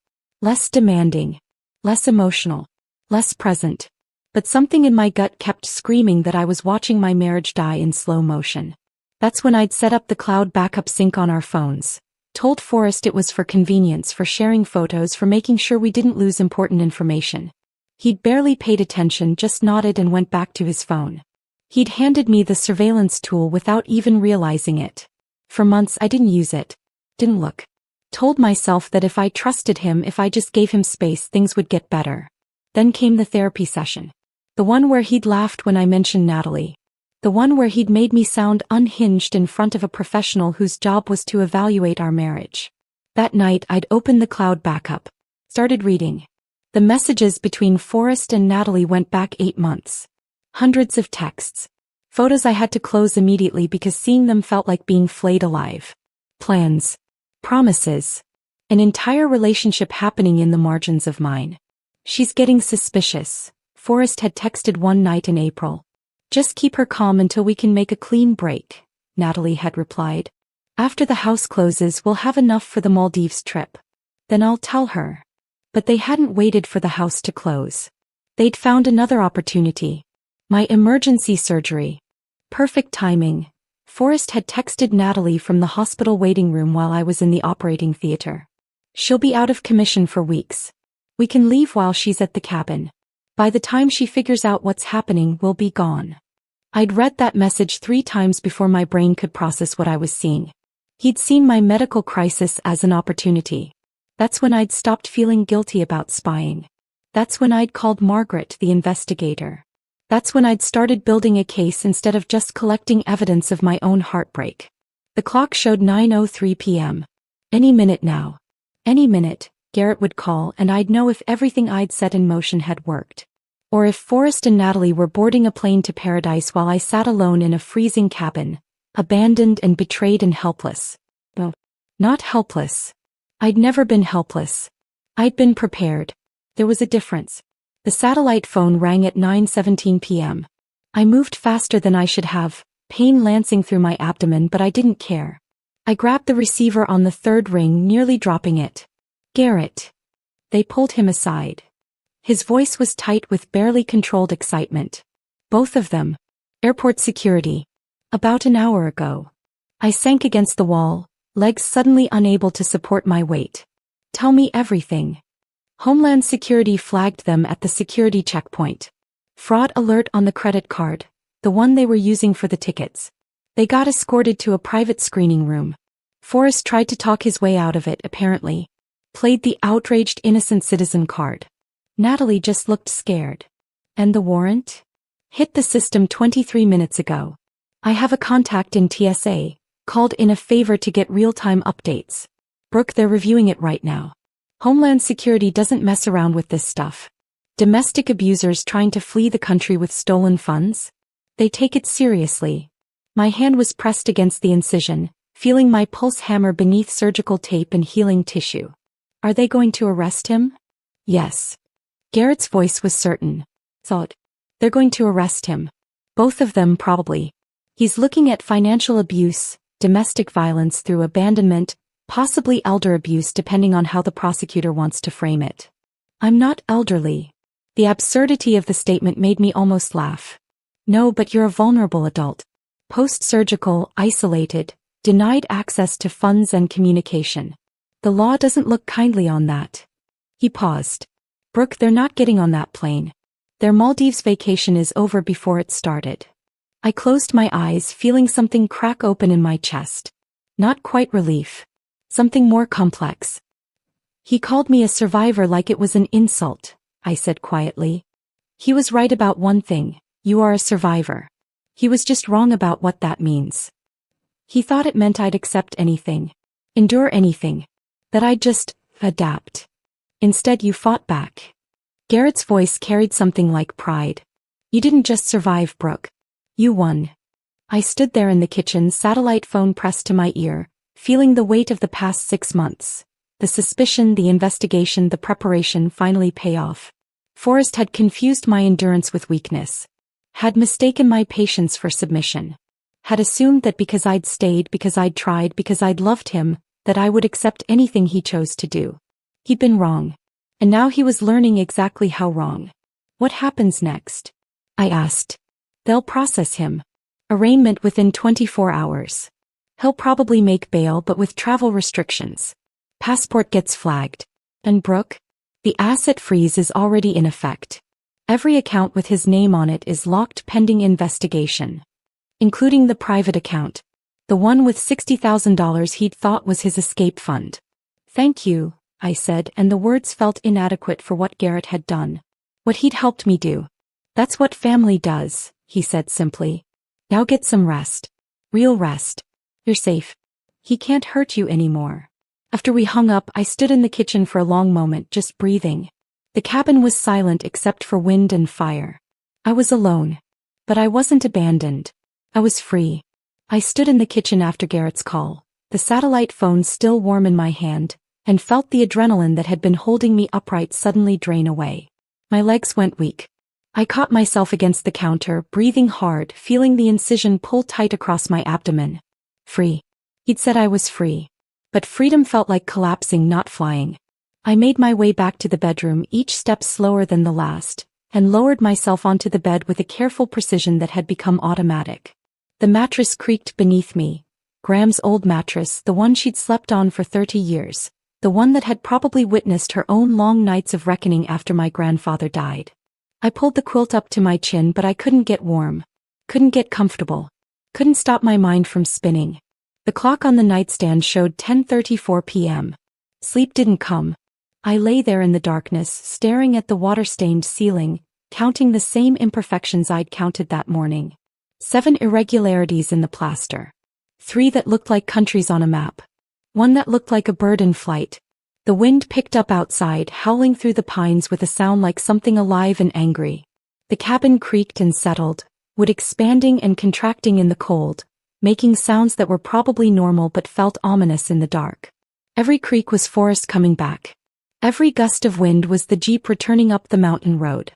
demanding, less emotional, less present. But something in my gut kept screaming that I was watching my marriage die in slow motion. That's when I'd set up the cloud backup sync on our phones. Told Forrest it was for convenience, for sharing photos, for making sure we didn't lose important information. He'd barely paid attention, just nodded and went back to his phone. He'd handed me the surveillance tool without even realizing it. For months I didn't use it. Didn't look. Told myself that if I trusted him, if I just gave him space, things would get better. Then came the therapy session. The one where he'd laughed when I mentioned Natalie. The one where he'd made me sound unhinged in front of a professional whose job was to evaluate our marriage. That night I'd opened the cloud backup. Started reading. The messages between Forrest and Natalie went back 8 months. Hundreds of texts. Photos I had to close immediately because seeing them felt like being flayed alive. Plans. Promises. An entire relationship happening in the margins of mine. She's getting suspicious, Forrest had texted one night in April. Just keep her calm until we can make a clean break, Natalie had replied. After the house closes, we'll have enough for the Maldives trip. Then I'll tell her. But they hadn't waited for the house to close. They'd found another opportunity. My emergency surgery. Perfect timing. Forrest had texted Natalie from the hospital waiting room while I was in the operating theater. She'll be out of commission for weeks. We can leave while she's at the cabin. By the time she figures out what's happening, we'll be gone. I'd read that message 3 times before my brain could process what I was seeing. He'd seen my medical crisis as an opportunity. That's when I'd stopped feeling guilty about spying. That's when I'd called Margaret, the investigator. That's when I'd started building a case instead of just collecting evidence of my own heartbreak. The clock showed 9:03 p.m. Any minute now. Any minute, Garrett would call and I'd know if everything I'd set in motion had worked. Or if Forrest and Natalie were boarding a plane to paradise while I sat alone in a freezing cabin, abandoned and betrayed and helpless. No, not helpless. I'd never been helpless. I'd been prepared. There was a difference. The satellite phone rang at 9:17 p.m. I moved faster than I should have, pain lancing through my abdomen, but I didn't care. I grabbed the receiver on the 3rd ring, nearly dropping it. Garrett. They pulled him aside. His voice was tight with barely controlled excitement. Both of them. Airport security. About an hour ago. I sank against the wall, legs suddenly unable to support my weight. Tell me everything. Homeland Security flagged them at the security checkpoint. Fraud alert on the credit card, the one they were using for the tickets. They got escorted to a private screening room. Forrest tried to talk his way out of it, apparently. Played the outraged innocent citizen card. Natalie just looked scared. And the warrant? Hit the system 23 minutes ago. I have a contact in TSA, called in a favor to get real-time updates. Brooke, they're reviewing it right now. Homeland Security doesn't mess around with this stuff. Domestic abusers trying to flee the country with stolen funds? They take it seriously. My hand was pressed against the incision, feeling my pulse hammer beneath surgical tape and healing tissue. Are they going to arrest him? Yes. Garrett's voice was certain. Thought. They're going to arrest him. Both of them probably. He's looking at financial abuse, domestic violence through abandonment, possibly elder abuse depending on how the prosecutor wants to frame it. I'm not elderly. The absurdity of the statement made me almost laugh. No, but you're a vulnerable adult. Post-surgical, isolated, denied access to funds and communication. The law doesn't look kindly on that. He paused. Brooke, they're not getting on that plane. Their Maldives vacation is over before it started. I closed my eyes, feeling something crack open in my chest. Not quite relief. Something more complex. He called me a survivor like it was an insult, I said quietly. He was right about one thing: you are a survivor. He was just wrong about what that means. He thought it meant I'd accept anything, endure anything, that I'd just adapt. Instead, you fought back. Garrett's voice carried something like pride. You didn't just survive, Brooke. You won. I stood there in the kitchen, satellite phone pressed to my ear, feeling the weight of the past 6 months. The suspicion, the investigation, the preparation finally pay off. Forrest had confused my endurance with weakness. Had mistaken my patience for submission. Had assumed that because I'd stayed, because I'd tried, because I'd loved him, that I would accept anything he chose to do. He'd been wrong. And now he was learning exactly how wrong. What happens next? I asked. They'll process him. Arraignment within 24 hours. He'll probably make bail, but with travel restrictions. Passport gets flagged. And Brooke? The asset freeze is already in effect. Every account with his name on it is locked pending investigation. Including the private account. The one with $60,000 he'd thought was his escape fund. Thank you, I said, and the words felt inadequate for what Garrett had done. What he'd helped me do. That's what family does, he said simply. Now get some rest. Real rest. You're safe. He can't hurt you anymore. After we hung up, I stood in the kitchen for a long moment, just breathing. The cabin was silent except for wind and fire. I was alone. But I wasn't abandoned. I was free. I stood in the kitchen after Garrett's call, the satellite phone still warm in my hand, and felt the adrenaline that had been holding me upright suddenly drain away. My legs went weak. I caught myself against the counter, breathing hard, feeling the incision pull tight across my abdomen. Free. He'd said I was free. But freedom felt like collapsing, not flying. I made my way back to the bedroom, each step slower than the last, and lowered myself onto the bed with a careful precision that had become automatic. The mattress creaked beneath me. Graham's old mattress, the one she'd slept on for 30 years, the one that had probably witnessed her own long nights of reckoning after my grandfather died. I pulled the quilt up to my chin, but I couldn't get warm. Couldn't get comfortable. Couldn't stop my mind from spinning. The clock on the nightstand showed 10:34 p.m. Sleep didn't come. I lay there in the darkness, staring at the water-stained ceiling, counting the same imperfections I'd counted that morning. 7 irregularities in the plaster. 3 that looked like countries on a map. 1 that looked like a bird in flight. The wind picked up outside, howling through the pines with a sound like something alive and angry. The cabin creaked and settled, wood expanding and contracting in the cold, making sounds that were probably normal but felt ominous in the dark. Every creak was Forrest coming back. Every gust of wind was the Jeep returning up the mountain road.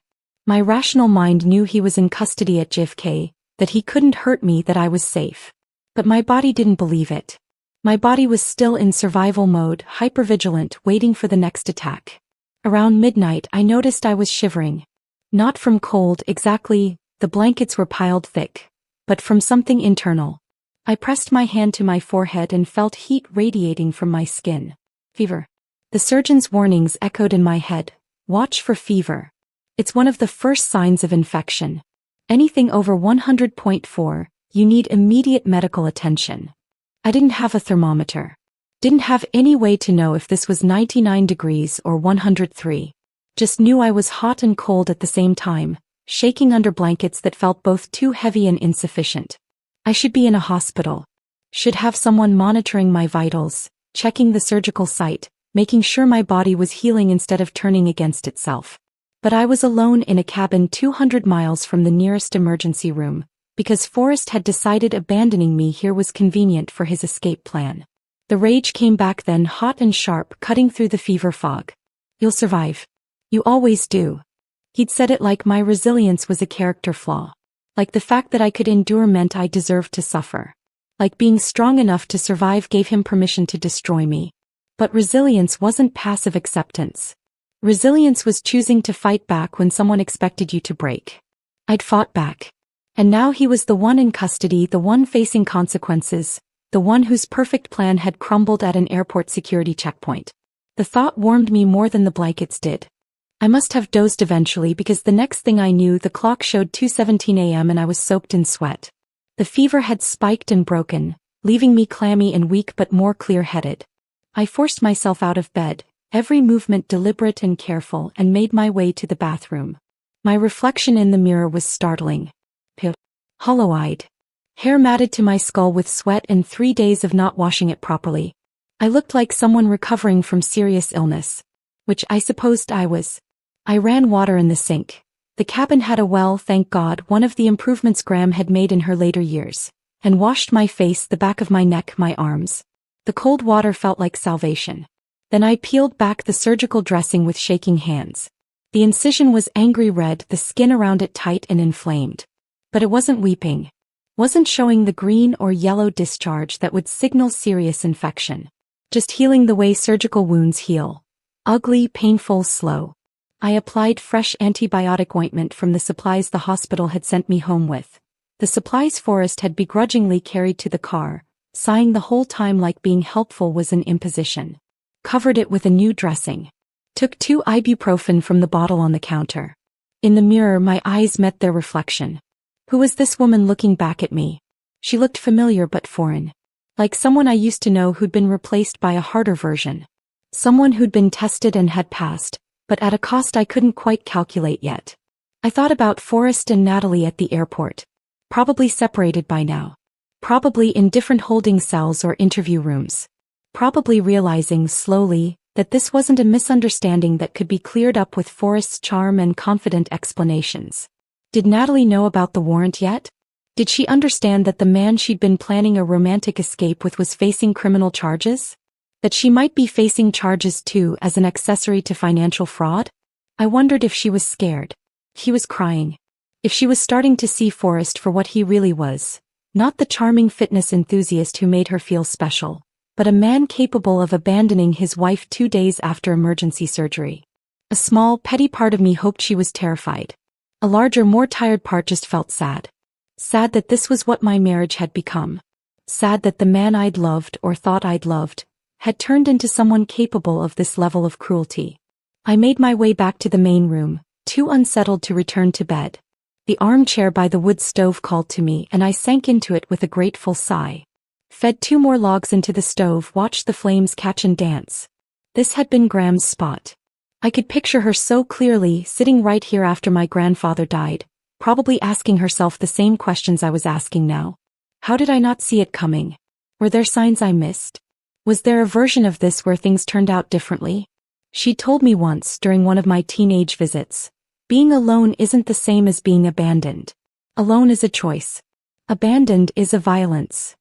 My rational mind knew he was in custody at JFK, that he couldn't hurt me, that I was safe. But my body didn't believe it. My body was still in survival mode, hypervigilant, waiting for the next attack. Around midnight, I noticed I was shivering. Not from cold, exactly, the blankets were piled thick, but from something internal. I pressed my hand to my forehead and felt heat radiating from my skin. Fever. The surgeon's warnings echoed in my head. Watch for fever. It's one of the first signs of infection. Anything over 100.4, you need immediate medical attention. I didn't have a thermometer. Didn't have any way to know if this was 99 degrees or 103. Just knew I was hot and cold at the same time, shaking under blankets that felt both too heavy and insufficient. I should be in a hospital. Should have someone monitoring my vitals, checking the surgical site, making sure my body was healing instead of turning against itself. But I was alone in a cabin 200 miles from the nearest emergency room, because Forrest had decided abandoning me here was convenient for his escape plan. The rage came back then, hot and sharp, cutting through the fever fog. You'll survive. You always do. He'd said it like my resilience was a character flaw. Like the fact that I could endure meant I deserved to suffer. Like being strong enough to survive gave him permission to destroy me. But resilience wasn't passive acceptance. Resilience was choosing to fight back when someone expected you to break. I'd fought back. And now he was the one in custody, the one facing consequences, the one whose perfect plan had crumbled at an airport security checkpoint. The thought warmed me more than the blankets did. I must have dozed eventually because the next thing I knew the clock showed 2:17 a.m. and I was soaked in sweat. The fever had spiked and broken, leaving me clammy and weak but more clear-headed. I forced myself out of bed, every movement deliberate and careful, and made my way to the bathroom. My reflection in the mirror was startling. Hollow-eyed. Hair matted to my skull with sweat and 3 days of not washing it properly. I looked like someone recovering from serious illness. Which I supposed I was. I ran water in the sink. The cabin had a well, thank God, one of the improvements Graham had made in her later years, and washed my face, the back of my neck, my arms. The cold water felt like salvation. Then I peeled back the surgical dressing with shaking hands. The incision was angry red, the skin around it tight and inflamed. But it wasn't weeping. Wasn't showing the green or yellow discharge that would signal serious infection. Just healing the way surgical wounds heal. Ugly, painful, slow. I applied fresh antibiotic ointment from the supplies the hospital had sent me home with. The supplies Forrest had begrudgingly carried to the car, sighing the whole time like being helpful was an imposition. Covered it with a new dressing. Took 2 ibuprofen from the bottle on the counter. In the mirror my eyes met their reflection. Who was this woman looking back at me? She looked familiar but foreign. Like someone I used to know who'd been replaced by a harder version. Someone who'd been tested and had passed, but at a cost I couldn't quite calculate yet. I thought about Forrest and Natalie at the airport. Probably separated by now. Probably in different holding cells or interview rooms. Probably realizing slowly that this wasn't a misunderstanding that could be cleared up with Forrest's charm and confident explanations. Did Natalie know about the warrant yet? Did she understand that the man she'd been planning a romantic escape with was facing criminal charges? That she might be facing charges too as an accessory to financial fraud? I wondered if she was scared. He was crying. If she was starting to see Forrest for what he really was. Not the charming fitness enthusiast who made her feel special, but a man capable of abandoning his wife 2 days after emergency surgery. A small, petty part of me hoped she was terrified. A larger, more tired part just felt sad. Sad that this was what my marriage had become. Sad that the man I'd loved or thought I'd loved had turned into someone capable of this level of cruelty. I made my way back to the main room, too unsettled to return to bed. The armchair by the wood stove called to me and I sank into it with a grateful sigh. Fed 2 more logs into the stove, watched the flames catch and dance. This had been Graham's spot. I could picture her so clearly, sitting right here after my grandfather died, probably asking herself the same questions I was asking now. How did I not see it coming? Were there signs I missed? Was there a version of this where things turned out differently? She told me once during one of my teenage visits, being alone isn't the same as being abandoned. Alone is a choice. Abandoned is a violence.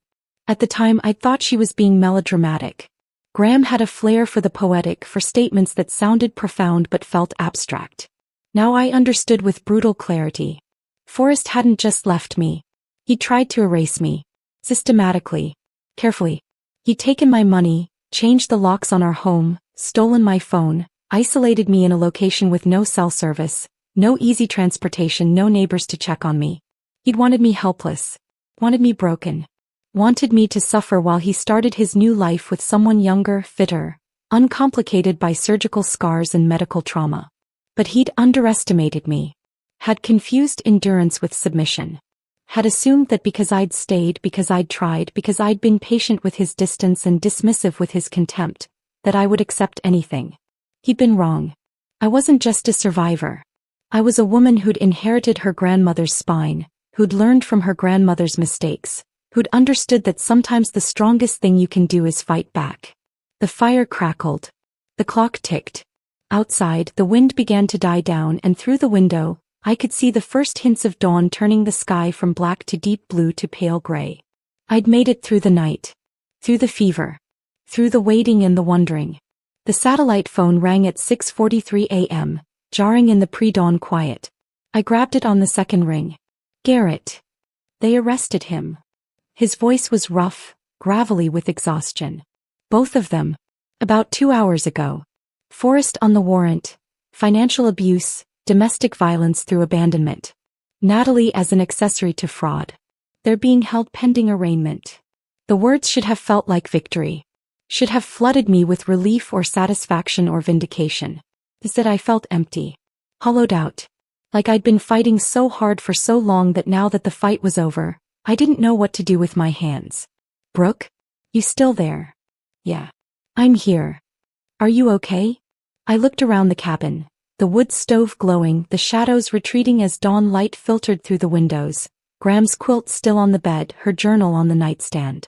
At the time I thought she was being melodramatic. Graham had a flair for the poetic, for statements that sounded profound but felt abstract. Now I understood with brutal clarity. Forrest hadn't just left me. He tried to erase me. Systematically. Carefully. He'd taken my money, changed the locks on our home, stolen my phone, isolated me in a location with no cell service, no easy transportation, no neighbors to check on me. He'd wanted me helpless. Wanted me broken. Wanted me to suffer while he started his new life with someone younger, fitter, uncomplicated by surgical scars and medical trauma. But he'd underestimated me. Had confused endurance with submission. Had assumed that because I'd stayed, because I'd tried, because I'd been patient with his distance and dismissive with his contempt, that I would accept anything. He'd been wrong. I wasn't just a survivor. I was a woman who'd inherited her grandmother's spine, who'd learned from her grandmother's mistakes, who'd understood that sometimes the strongest thing you can do is fight back. The fire crackled. The clock ticked. Outside, the wind began to die down and through the window, I could see the first hints of dawn turning the sky from black to deep blue to pale gray. I'd made it through the night. Through the fever. Through the waiting and the wondering. The satellite phone rang at 6:43 a.m., jarring in the pre-dawn quiet. I grabbed it on the second ring. Garrett. They arrested him. His voice was rough, gravelly with exhaustion. Both of them. About 2 hours ago. Forrest on the warrant. Financial abuse, domestic violence through abandonment. Natalie as an accessory to fraud. They're being held pending arraignment. The words should have felt like victory. Should have flooded me with relief or satisfaction or vindication. is that I felt empty. Hollowed out. Like I'd been fighting so hard for so long that now that the fight was over, I didn't know what to do with my hands. Brooke? You still there? Yeah. I'm here. Are you okay? I looked around the cabin, the wood stove glowing, the shadows retreating as dawn light filtered through the windows, Graham's quilt still on the bed, her journal on the nightstand.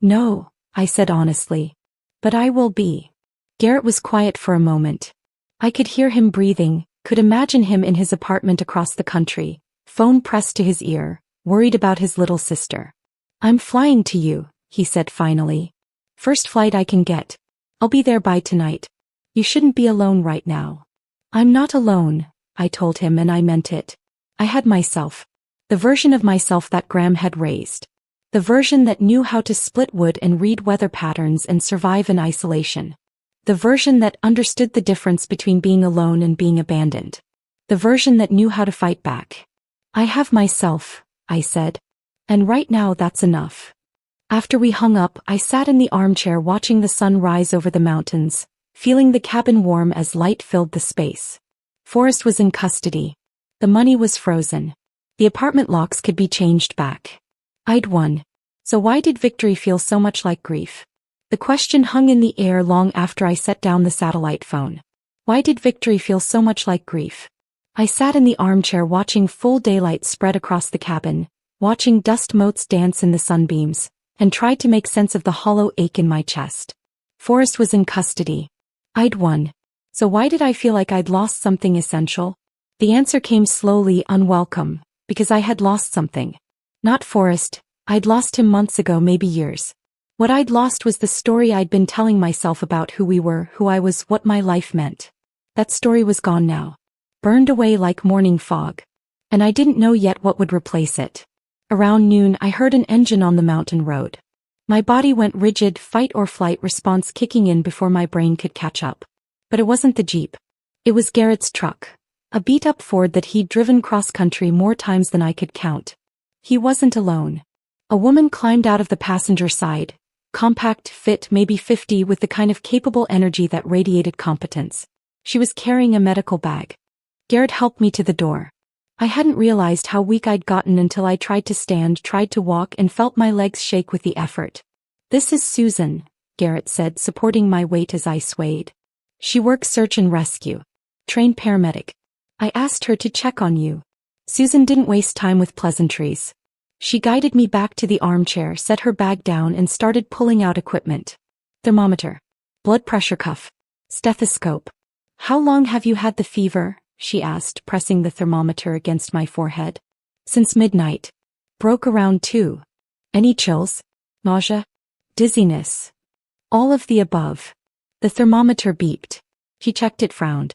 No, I said honestly. But I will be. Garrett was quiet for a moment. I could hear him breathing, could imagine him in his apartment across the country, phone pressed to his ear, worried about his little sister. I'm flying to you, he said finally. First flight I can get. I'll be there by tonight. You shouldn't be alone right now. I'm not alone, I told him, and I meant it. I had myself. The version of myself that Graham had raised. The version that knew how to split wood and read weather patterns and survive in isolation. The version that understood the difference between being alone and being abandoned. The version that knew how to fight back. I have myself, I said. And right now that's enough. After we hung up, I sat in the armchair watching the sun rise over the mountains, feeling the cabin warm as light filled the space. Forrest was in custody. The money was frozen. The apartment locks could be changed back. I'd won. So why did victory feel so much like grief? The question hung in the air long after I set down the satellite phone. Why did victory feel so much like grief? I sat in the armchair watching full daylight spread across the cabin, watching dust motes dance in the sunbeams, and tried to make sense of the hollow ache in my chest. Forrest was in custody. I'd won. So why did I feel like I'd lost something essential? The answer came slowly, unwelcome, because I had lost something. Not Forrest. I'd lost him months ago, maybe years. What I'd lost was the story I'd been telling myself about who we were, who I was, what my life meant. That story was gone now. Burned away like morning fog. And I didn't know yet what would replace it. Around noon, I heard an engine on the mountain road. My body went rigid, fight or flight response kicking in before my brain could catch up. But it wasn't the Jeep. It was Garrett's truck. A beat-up Ford that he'd driven cross-country more times than I could count. He wasn't alone. A woman climbed out of the passenger side, compact, fit, maybe 50, with the kind of capable energy that radiated competence. She was carrying a medical bag. Garrett helped me to the door. I hadn't realized how weak I'd gotten until I tried to stand, tried to walk, and felt my legs shake with the effort. This is Susan, Garrett said, supporting my weight as I swayed. She works search and rescue. Trained paramedic. I asked her to check on you. Susan didn't waste time with pleasantries. She guided me back to the armchair, set her bag down, and started pulling out equipment. Thermometer. Blood pressure cuff. Stethoscope. How long have you had the fever? She asked, pressing the thermometer against my forehead. Since midnight. Broke around 2. Any chills? Nausea? Dizziness? All of the above. The thermometer beeped. She checked it, frowned.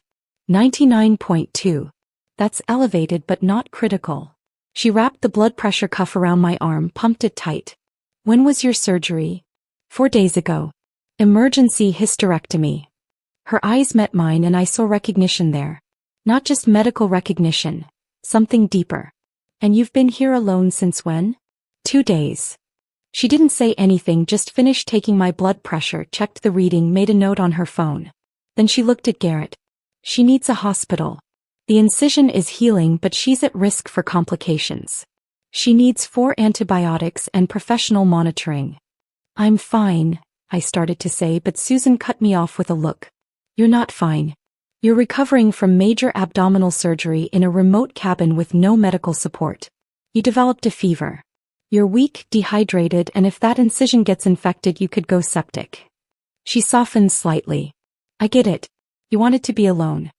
99.2. That's elevated but not critical. She wrapped the blood pressure cuff around my arm, pumped it tight. When was your surgery? 4 days ago. Emergency hysterectomy. Her eyes met mine and I saw recognition there. Not just medical recognition. Something deeper. And you've been here alone since when? 2 days. She didn't say anything, just finished taking my blood pressure, checked the reading, made a note on her phone. Then she looked at Garrett. She needs a hospital. The incision is healing, but she's at risk for complications. She needs 4 antibiotics and professional monitoring. I'm fine, I started to say, but Susan cut me off with a look. You're not fine. You're recovering from major abdominal surgery in a remote cabin with no medical support. You developed a fever. You're weak, dehydrated, and if that incision gets infected, you could go septic. She softened slightly. I get it. You wanted to be alone.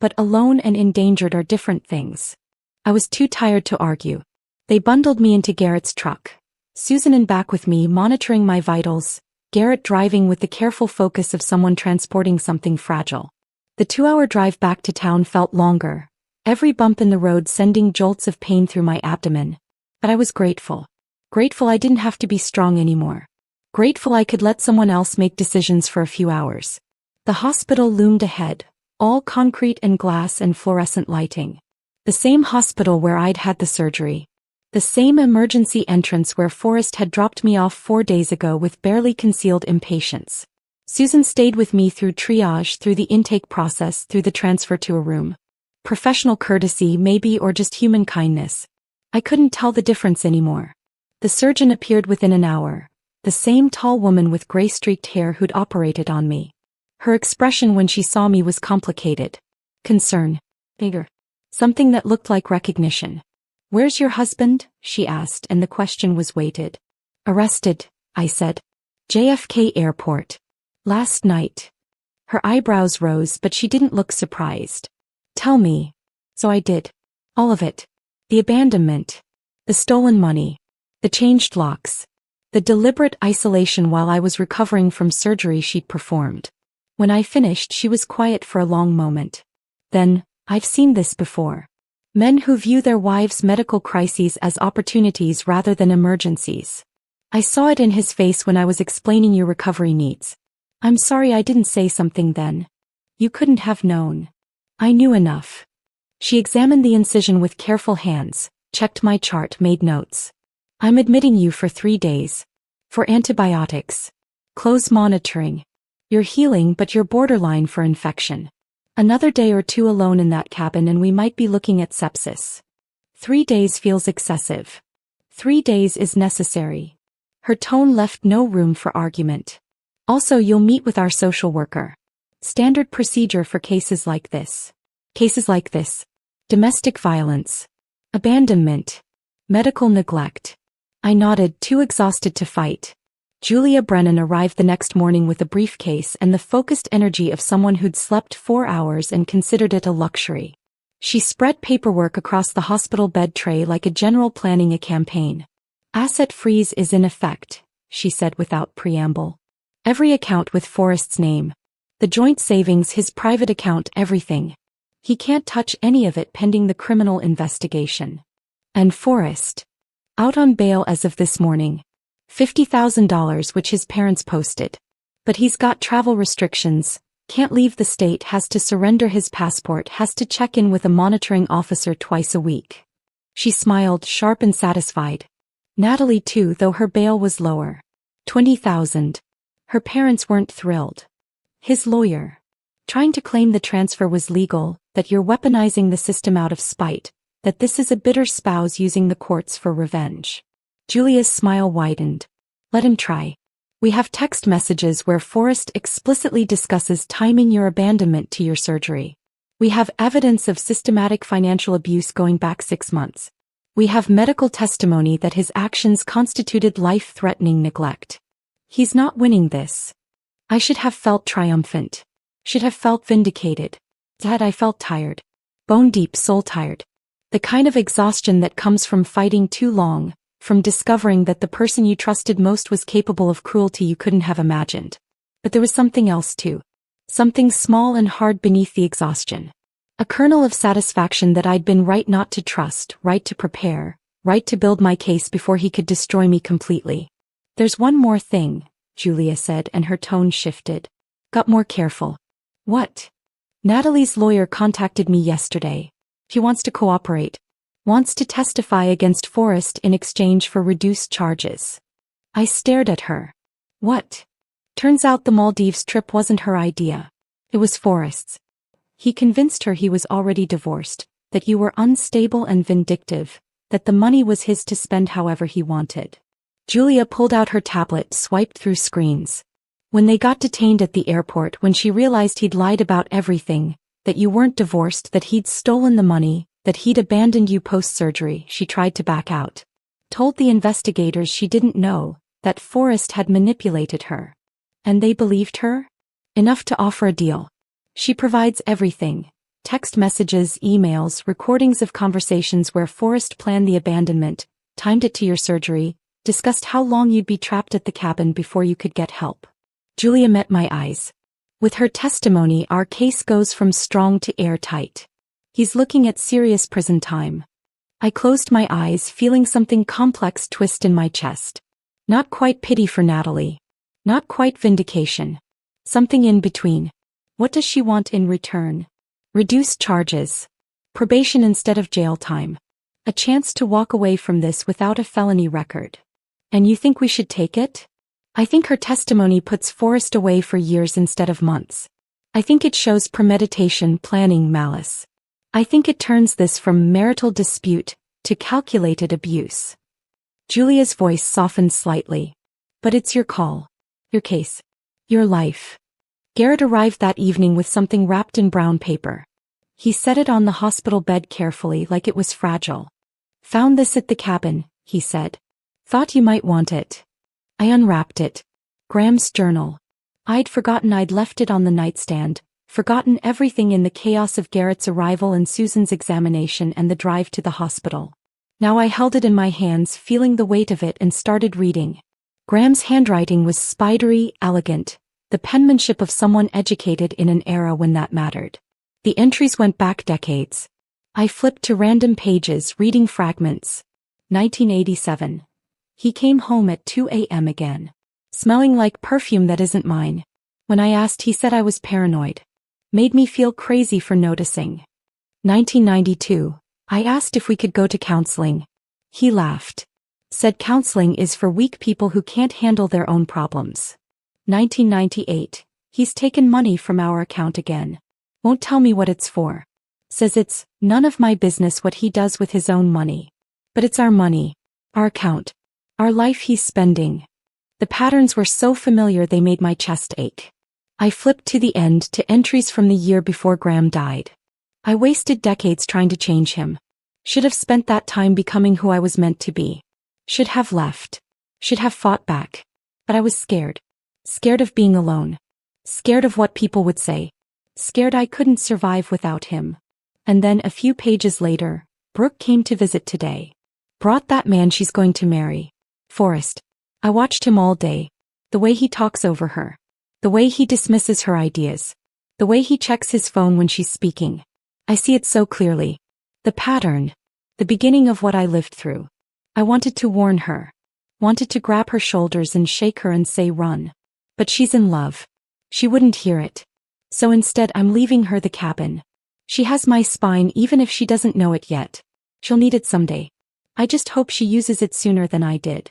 But alone and endangered are different things. I was too tired to argue. They bundled me into Garrett's truck. Susan in back with me, monitoring my vitals, Garrett driving with the careful focus of someone transporting something fragile. The 2-hour drive back to town felt longer, every bump in the road sending jolts of pain through my abdomen. But I was grateful. Grateful I didn't have to be strong anymore. Grateful I could let someone else make decisions for a few hours. The hospital loomed ahead, all concrete and glass and fluorescent lighting. The same hospital where I'd had the surgery. The same emergency entrance where Forrest had dropped me off 4 days ago with barely concealed impatience. Susan stayed with me through triage, through the intake process, through the transfer to a room. Professional courtesy, maybe, or just human kindness. I couldn't tell the difference anymore. The surgeon appeared within an hour. The same tall woman with gray-streaked hair who'd operated on me. Her expression when she saw me was complicated. Concern. Bigger. Something that looked like recognition. "Where's your husband?" she asked, and the question was weighted. "Arrested," I said. "JFK Airport. Last night." Her eyebrows rose, but she didn't look surprised. "Tell me." So I did. All of it. The abandonment. The stolen money. The changed locks. The deliberate isolation while I was recovering from surgery she'd performed. When I finished, she was quiet for a long moment. Then, "I've seen this before. Men who view their wives' medical crises as opportunities rather than emergencies. I saw it in his face when I was explaining your recovery needs. I'm sorry I didn't say something then. You couldn't have known. I knew enough." She examined the incision with careful hands, checked my chart, made notes. "I'm admitting you for 3 days. For antibiotics. Close monitoring. You're healing, but you're borderline for infection. Another day or two alone in that cabin and we might be looking at sepsis. 3 days feels excessive. 3 days is necessary." Her tone left no room for argument. "Also, you'll meet with our social worker. Standard procedure for cases like this. Cases like this. Domestic violence. Abandonment. Medical neglect." I nodded, too exhausted to fight. Julia Brennan arrived the next morning with a briefcase and the focused energy of someone who'd slept 4 hours and considered it a luxury. She spread paperwork across the hospital bed tray like a general planning a campaign. "Asset freeze is in effect," she said without preamble. "Every account with Forrest's name. The joint savings, his private account, everything. He can't touch any of it pending the criminal investigation. And Forrest. Out on bail as of this morning. $50,000 which his parents posted. But he's got travel restrictions, can't leave the state, has to surrender his passport, has to check in with a monitoring officer twice a week." She smiled, sharp and satisfied. Natalie too, though her bail was lower. 20,000. Her parents weren't thrilled. His lawyer. Trying to claim the transfer was legal, that you're weaponizing the system out of spite, that this is a bitter spouse using the courts for revenge. Julia's smile widened. "Let him try. We have text messages where Forrest explicitly discusses timing your abandonment to your surgery. We have evidence of systematic financial abuse going back 6 months. We have medical testimony that his actions constituted life-threatening neglect. He's not winning this." I should have felt triumphant. Should have felt vindicated. Instead, I felt tired. Bone-deep, soul-tired. The kind of exhaustion that comes from fighting too long, from discovering that the person you trusted most was capable of cruelty you couldn't have imagined. But there was something else too. Something small and hard beneath the exhaustion. A kernel of satisfaction that I'd been right not to trust, right to prepare, right to build my case before he could destroy me completely. "There's one more thing," Julia said, and her tone shifted. Got more careful. "What?" "Natalie's lawyer contacted me yesterday. He wants to cooperate. Wants to testify against Forrest in exchange for reduced charges." I stared at her. "What?" Turns out the Maldives trip wasn't her idea. It was Forrest's. He convinced her he was already divorced, that you were unstable and vindictive, that the money was his to spend however he wanted. Julia pulled out her tablet, swiped through screens. "When they got detained at the airport, when she realized he'd lied about everything, that you weren't divorced, that he'd stolen the money, that he'd abandoned you post-surgery, she tried to back out. Told the investigators she didn't know, that Forrest had manipulated her. And they believed her? Enough to offer a deal. She provides everything. Text messages, emails, recordings of conversations where Forrest planned the abandonment, timed it to your surgery, discussed how long you'd be trapped at the cabin before you could get help." Julia met my eyes. "With her testimony, our case goes from strong to airtight. He's looking at serious prison time." I closed my eyes, feeling something complex twist in my chest. Not quite pity for Natalie. Not quite vindication. Something in between. What does she want in return? Reduced charges. Probation instead of jail time. A chance to walk away from this without a felony record. "And you think we should take it?" I think her testimony puts Forrest away for years instead of months. I think it shows premeditation, planning, malice. I think it turns this from marital dispute to calculated abuse. Julia's voice softened slightly. But it's your call. Your case. Your life. Garrett arrived that evening with something wrapped in brown paper. He set it on the hospital bed carefully like it was fragile. Found this at the cabin, he said. Thought you might want it. I unwrapped it. Graham's journal. I'd forgotten I'd left it on the nightstand, forgotten everything in the chaos of Garrett's arrival and Susan's examination and the drive to the hospital. Now I held it in my hands, feeling the weight of it, and started reading. Graham's handwriting was spidery, elegant, the penmanship of someone educated in an era when that mattered. The entries went back decades. I flipped to random pages, reading fragments. 1987. He came home at 2 a.m. again. Smelling like perfume that isn't mine. When I asked, he said I was paranoid. Made me feel crazy for noticing. 1992. I asked if we could go to counseling. He laughed. Said counseling is for weak people who can't handle their own problems. 1998. He's taken money from our account again. Won't tell me what it's for. Says it's none of my business what he does with his own money. But it's our money. Our account. Our life he's spending. The patterns were so familiar they made my chest ache. I flipped to the end, to entries from the year before Graham died. I wasted decades trying to change him. Should have spent that time becoming who I was meant to be. Should have left. Should have fought back. But I was scared. Scared of being alone. Scared of what people would say. Scared I couldn't survive without him. And then a few pages later, Brooke came to visit today. Brought that man she's going to marry. Forrest. I watched him all day. The way he talks over her. The way he dismisses her ideas. The way he checks his phone when she's speaking. I see it so clearly. The pattern. The beginning of what I lived through. I wanted to warn her. Wanted to grab her shoulders and shake her and say run. But she's in love. She wouldn't hear it. So instead I'm leaving her the cabin. She has my spine even if she doesn't know it yet. She'll need it someday. I just hope she uses it sooner than I did.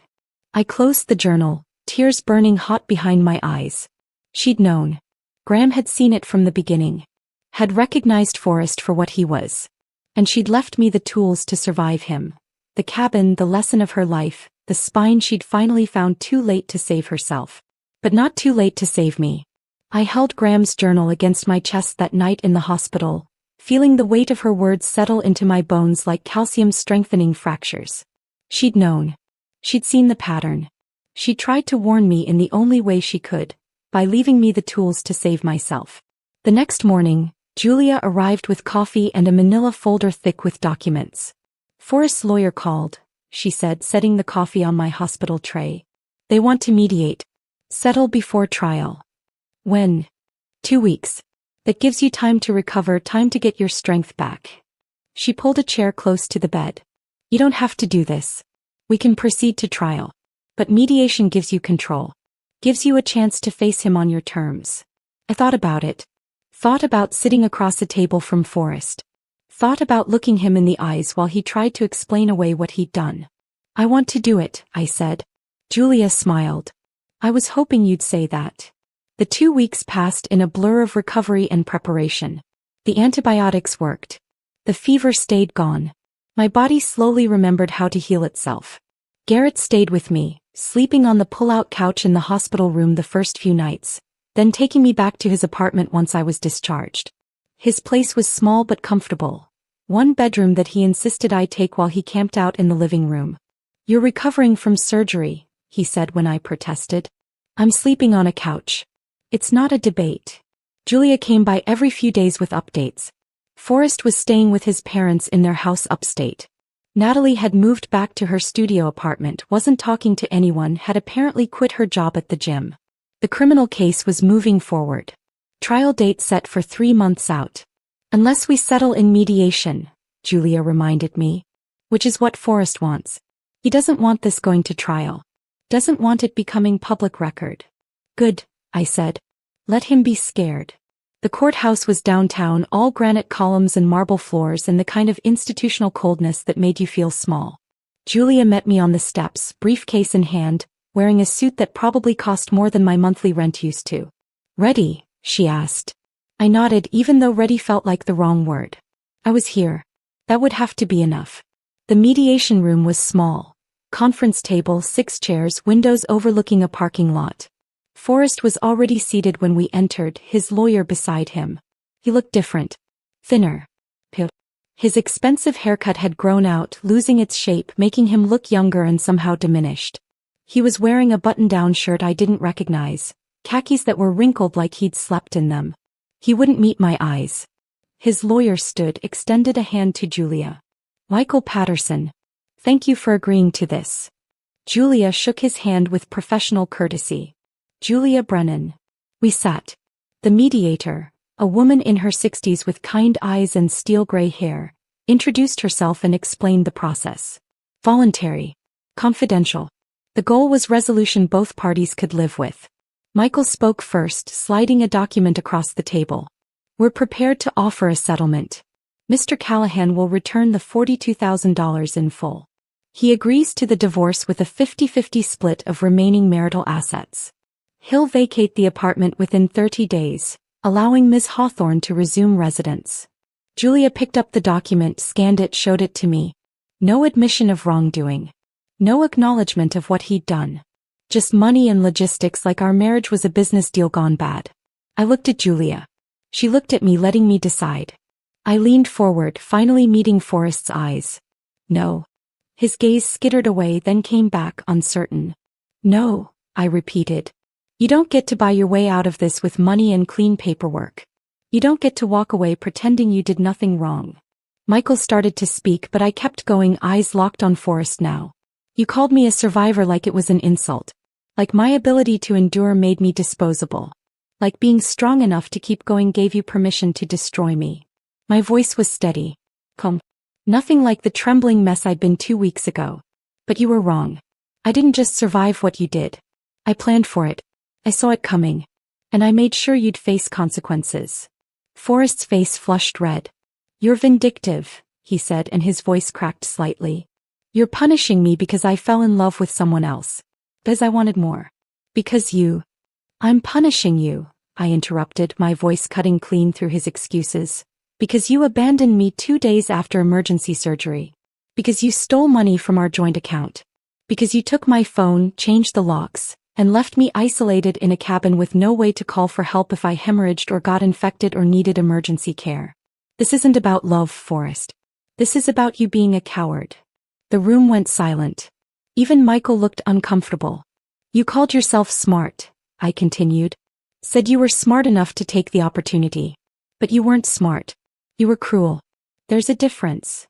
I closed the journal, tears burning hot behind my eyes. She'd known. Graham had seen it from the beginning. Had recognized Forrest for what he was. And she'd left me the tools to survive him. The cabin, the lesson of her life, the spine she'd finally found too late to save herself. But not too late to save me. I held Graham's journal against my chest that night in the hospital, feeling the weight of her words settle into my bones like calcium-strengthening fractures. She'd known. She'd seen the pattern. She tried to warn me in the only way she could, by leaving me the tools to save myself. The next morning, Julia arrived with coffee and a manila folder thick with documents. Forrest's lawyer called, she said, setting the coffee on my hospital tray. They want to mediate. Settle before trial. When? 2 weeks. That gives you time to recover, time to get your strength back. She pulled a chair close to the bed. You don't have to do this. We can proceed to trial. But mediation gives you control. Gives you a chance to face him on your terms. I thought about it. Thought about sitting across a table from Forrest. Thought about looking him in the eyes while he tried to explain away what he'd done. I want to do it, I said. Julia smiled. I was hoping you'd say that. The 2 weeks passed in a blur of recovery and preparation. The antibiotics worked. The fever stayed gone. My body slowly remembered how to heal itself. Garrett stayed with me, sleeping on the pull-out couch in the hospital room the first few nights, then taking me back to his apartment once I was discharged. His place was small but comfortable. One bedroom that he insisted I take while he camped out in the living room. You're recovering from surgery, he said when I protested. I'm sleeping on a couch. It's not a debate. Julia came by every few days with updates. Forrest was staying with his parents in their house upstate. Natalie had moved back to her studio apartment, wasn't talking to anyone, had apparently quit her job at the gym. The criminal case was moving forward. Trial date set for 3 months out. Unless we settle in mediation, Julia reminded me. Which is what Forrest wants. He doesn't want this going to trial. Doesn't want it becoming public record. Good, I said. Let him be scared. The courthouse was downtown, all granite columns and marble floors and the kind of institutional coldness that made you feel small. Julia met me on the steps, briefcase in hand, wearing a suit that probably cost more than my monthly rent used to. "Ready?" she asked. I nodded, even though ready felt like the wrong word. I was here. That would have to be enough. The mediation room was small. Conference table, 6 chairs, windows overlooking a parking lot. Forrest was already seated when we entered, his lawyer beside him. He looked different. Thinner. His expensive haircut had grown out, losing its shape, making him look younger and somehow diminished. He was wearing a button-down shirt I didn't recognize, khakis that were wrinkled like he'd slept in them. He wouldn't meet my eyes. His lawyer stood, extended a hand to Julia. "Michael Patterson. Thank you for agreeing to this." Julia shook his hand with professional courtesy. "Julia Brennan." We sat. The mediator, a woman in her 60s with kind eyes and steel-gray hair, introduced herself and explained the process. Voluntary. Confidential. The goal was resolution both parties could live with. Michael spoke first, sliding a document across the table. "We're prepared to offer a settlement. Mr. Callahan will return the $42,000 in full. He agrees to the divorce with a 50-50 split of remaining marital assets. He'll vacate the apartment within 30 days, allowing Ms. Hawthorne to resume residence." Julia picked up the document, scanned it, showed it to me. No admission of wrongdoing. No acknowledgement of what he'd done. Just money and logistics, like our marriage was a business deal gone bad. I looked at Julia. She looked at me, letting me decide. I leaned forward, finally meeting Forrest's eyes. "No." His gaze skittered away, then came back, uncertain. "No," I repeated. "You don't get to buy your way out of this with money and clean paperwork. You don't get to walk away pretending you did nothing wrong." Michael started to speak, but I kept going, eyes locked on Forrest now. "You called me a survivor like it was an insult. Like my ability to endure made me disposable. Like being strong enough to keep going gave you permission to destroy me." My voice was steady. "Calm. Nothing like the trembling mess I'd been 2 weeks ago. But you were wrong. I didn't just survive what you did. I planned for it. I saw it coming. And I made sure you'd face consequences." Forrest's face flushed red. "You're vindictive," he said, and his voice cracked slightly. "You're punishing me because I fell in love with someone else. Because I wanted more. Because you—" "I'm punishing you," I interrupted, my voice cutting clean through his excuses. "Because you abandoned me 2 days after emergency surgery. Because you stole money from our joint account. Because you took my phone, changed the locks, and left me isolated in a cabin with no way to call for help if I hemorrhaged or got infected or needed emergency care. This isn't about love, Forrest. This is about you being a coward." The room went silent. Even Michael looked uncomfortable. "You called yourself smart," I continued. "Said you were smart enough to take the opportunity. But you weren't smart. You were cruel. There's a difference."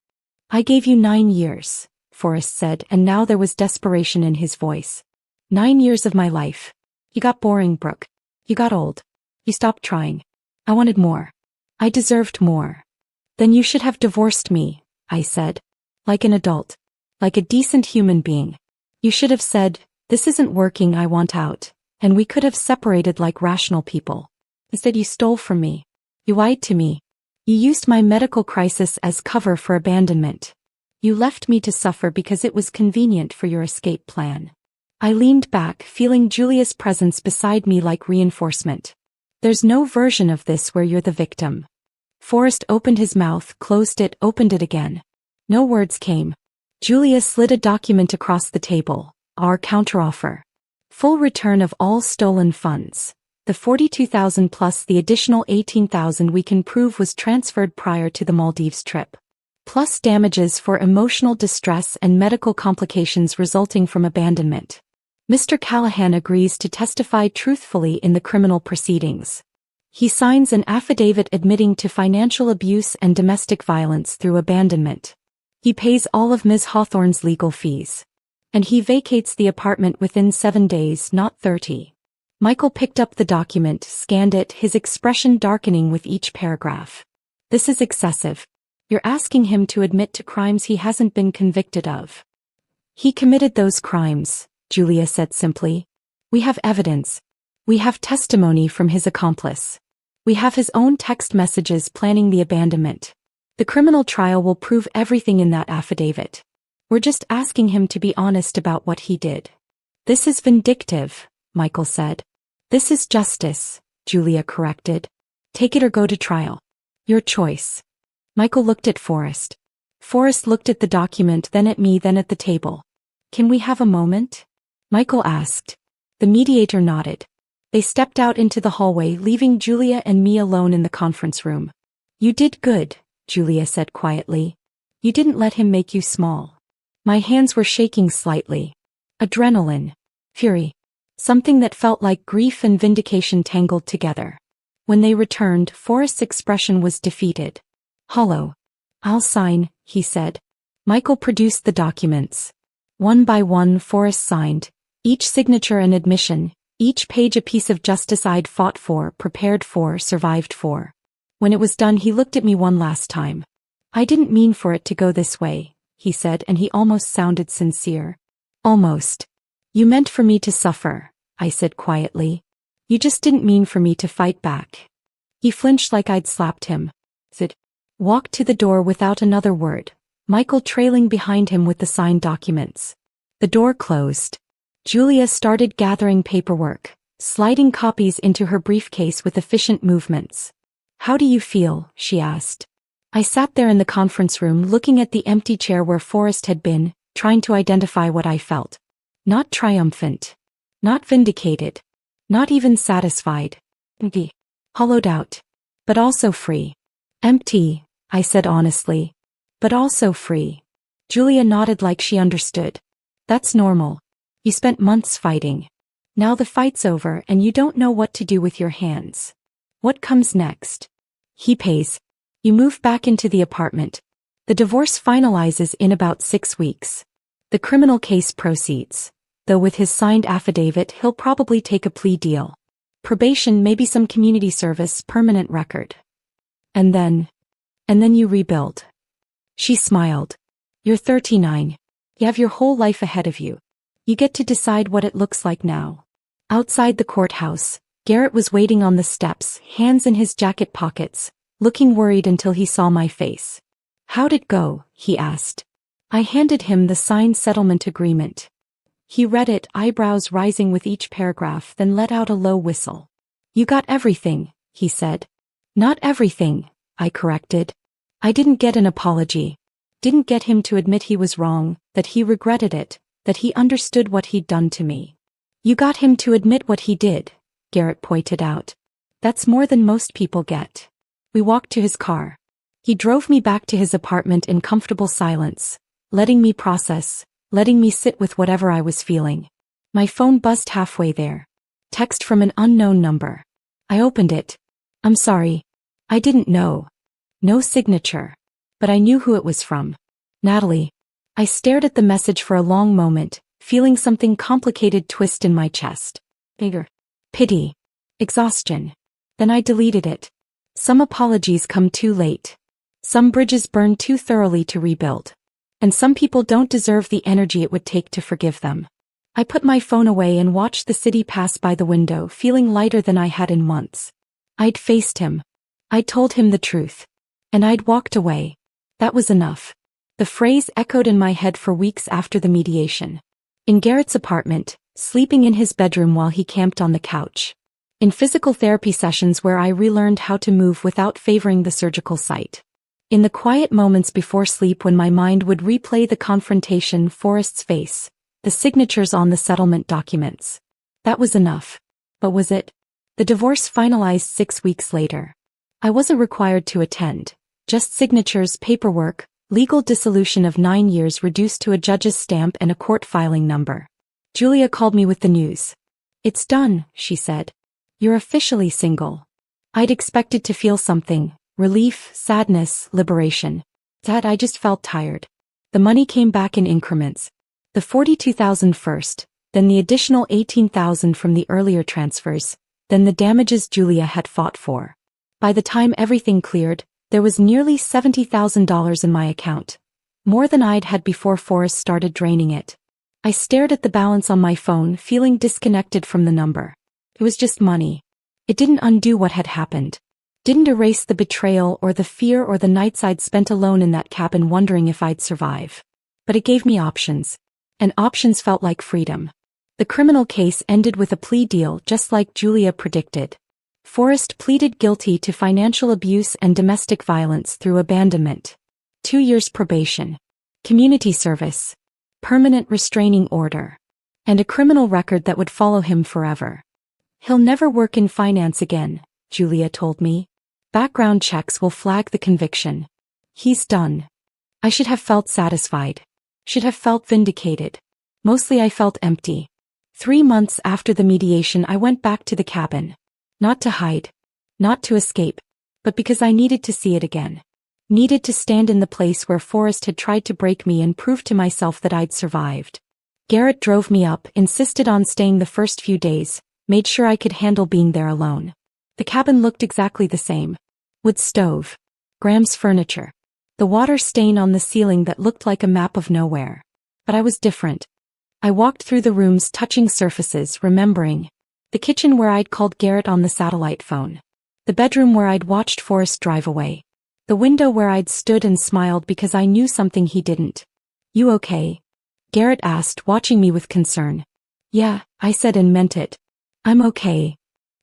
"I gave you 9 years," Forrest said, and now there was desperation in his voice. 9 years of my life. You got boring, Brooke. You got old. You stopped trying. I wanted more. I deserved more. Then you should have divorced me," I said. "Like an adult. Like a decent human being. You should have said, 'This isn't working, I want out,' and we could have separated like rational people. Instead you stole from me. You lied to me. You used my medical crisis as cover for abandonment. You left me to suffer because it was convenient for your escape plan." I leaned back, feeling Julia's presence beside me like reinforcement. "There's no version of this where you're the victim." Forrest opened his mouth, closed it, opened it again. No words came. Julia slid a document across the table. "Our counteroffer. Full return of all stolen funds. The $42,000 plus the additional $18,000 we can prove was transferred prior to the Maldives trip. Plus damages for emotional distress and medical complications resulting from abandonment. Mr. Callahan agrees to testify truthfully in the criminal proceedings. He signs an affidavit admitting to financial abuse and domestic violence through abandonment. He pays all of Ms. Hawthorne's legal fees. And he vacates the apartment within 7 days, not 30. Michael picked up the document, scanned it, his expression darkening with each paragraph. "This is excessive. You're asking him to admit to crimes he hasn't been convicted of." "He committed those crimes," Julia said simply. "We have evidence. We have testimony from his accomplice. We have his own text messages planning the abandonment. The criminal trial will prove everything in that affidavit. We're just asking him to be honest about what he did." This is vindictive, Michael said. This is justice, Julia corrected. Take it or go to trial. Your choice. Michael looked at Forrest. Forrest looked at the document, then at me, then at the table. Can we have a moment? Michael asked. The mediator nodded. They stepped out into the hallway, leaving Julia and me alone in the conference room. You did good, Julia said quietly. You didn't let him make you small. My hands were shaking slightly. Adrenaline. Fury. Something that felt like grief and vindication tangled together. When they returned, Forrest's expression was defeated. Hollow. I'll sign, he said. Michael produced the documents. One by one, Forrest signed. Each signature an admission, each page a piece of justice I'd fought for, prepared for, survived for. When it was done, he looked at me one last time. I didn't mean for it to go this way, he said, and he almost sounded sincere. Almost. You meant for me to suffer, I said quietly. You just didn't mean for me to fight back. He flinched like I'd slapped him. Sid walked to the door without another word, Michael trailing behind him with the signed documents. The door closed. Julia started gathering paperwork, sliding copies into her briefcase with efficient movements. How do you feel? She asked. I sat there in the conference room looking at the empty chair where Forrest had been, trying to identify what I felt. Not triumphant. Not vindicated. Not even satisfied. Empty. Hollowed out. But also free. Empty, I said honestly. But also free. Julia nodded like she understood. That's normal. You spent months fighting. Now the fight's over and you don't know what to do with your hands. What comes next? He pays. You move back into the apartment. The divorce finalizes in about 6 weeks. The criminal case proceeds. Though with his signed affidavit, he'll probably take a plea deal. Probation, maybe some community service, permanent record. And then you rebuild. She smiled. You're 39. You have your whole life ahead of you. You get to decide what it looks like now. Outside the courthouse, Garrett was waiting on the steps, hands in his jacket pockets, looking worried until he saw my face. How'd it go? He asked. I handed him the signed settlement agreement. He read it, eyebrows rising with each paragraph, then let out a low whistle. You got everything, he said. Not everything, I corrected. I didn't get an apology. Didn't get him to admit he was wrong, that he regretted it, that he understood what he'd done to me. You got him to admit what he did, Garrett pointed out. That's more than most people get. We walked to his car. He drove me back to his apartment in comfortable silence, letting me process, letting me sit with whatever I was feeling. My phone buzzed halfway there. Text from an unknown number. I opened it. I'm sorry. I didn't know. No signature. But I knew who it was from. Natalie. I stared at the message for a long moment, feeling something complicated twist in my chest. Bigger. Pity. Exhaustion. Then I deleted it. Some apologies come too late. Some bridges burn too thoroughly to rebuild. And some people don't deserve the energy it would take to forgive them. I put my phone away and watched the city pass by the window, feeling lighter than I had in months. I'd faced him. I'd told him the truth. And I'd walked away. That was enough. The phrase echoed in my head for weeks after the mediation. In Garrett's apartment, sleeping in his bedroom while he camped on the couch. In physical therapy sessions where I relearned how to move without favoring the surgical site. In the quiet moments before sleep when my mind would replay the confrontation, Forrest's face, the signatures on the settlement documents. That was enough. But was it? The divorce finalized 6 weeks later. I wasn't required to attend. Just signatures, paperwork, legal dissolution of 9 years reduced to a judge's stamp and a court filing number. Julia called me with the news. It's done, she said. You're officially single. I'd expected to feel something. Relief, sadness, liberation. Dad, I just felt tired. The money came back in increments. The $42,000 first, then the additional $18,000 from the earlier transfers, then the damages Julia had fought for. By the time everything cleared, there was nearly $70,000 in my account. More than I'd had before Forrest started draining it. I stared at the balance on my phone, feeling disconnected from the number. It was just money. It didn't undo what had happened. Didn't erase the betrayal or the fear or the nights I'd spent alone in that cabin wondering if I'd survive. But it gave me options. And options felt like freedom. The criminal case ended with a plea deal just like Julia predicted. Forrest pleaded guilty to financial abuse and domestic violence through abandonment. 2 years probation. Community service. Permanent restraining order. And a criminal record that would follow him forever. He'll never work in finance again, Julia told me. Background checks will flag the conviction. He's done. I should have felt satisfied. Should have felt vindicated. Mostly I felt empty. 3 months after the mediation I went back to the cabin. Not to hide. Not to escape. But because I needed to see it again. Needed to stand in the place where Forrest had tried to break me and prove to myself that I'd survived. Garrett drove me up, insisted on staying the first few days, made sure I could handle being there alone. The cabin looked exactly the same. Wood stove. Graham's furniture. The water stain on the ceiling that looked like a map of nowhere. But I was different. I walked through the rooms touching surfaces, remembering. The kitchen where I'd called Garrett on the satellite phone. The bedroom where I'd watched Forrest drive away. The window where I'd stood and smiled because I knew something he didn't. You okay? Garrett asked, watching me with concern. Yeah, I said and meant it. I'm okay.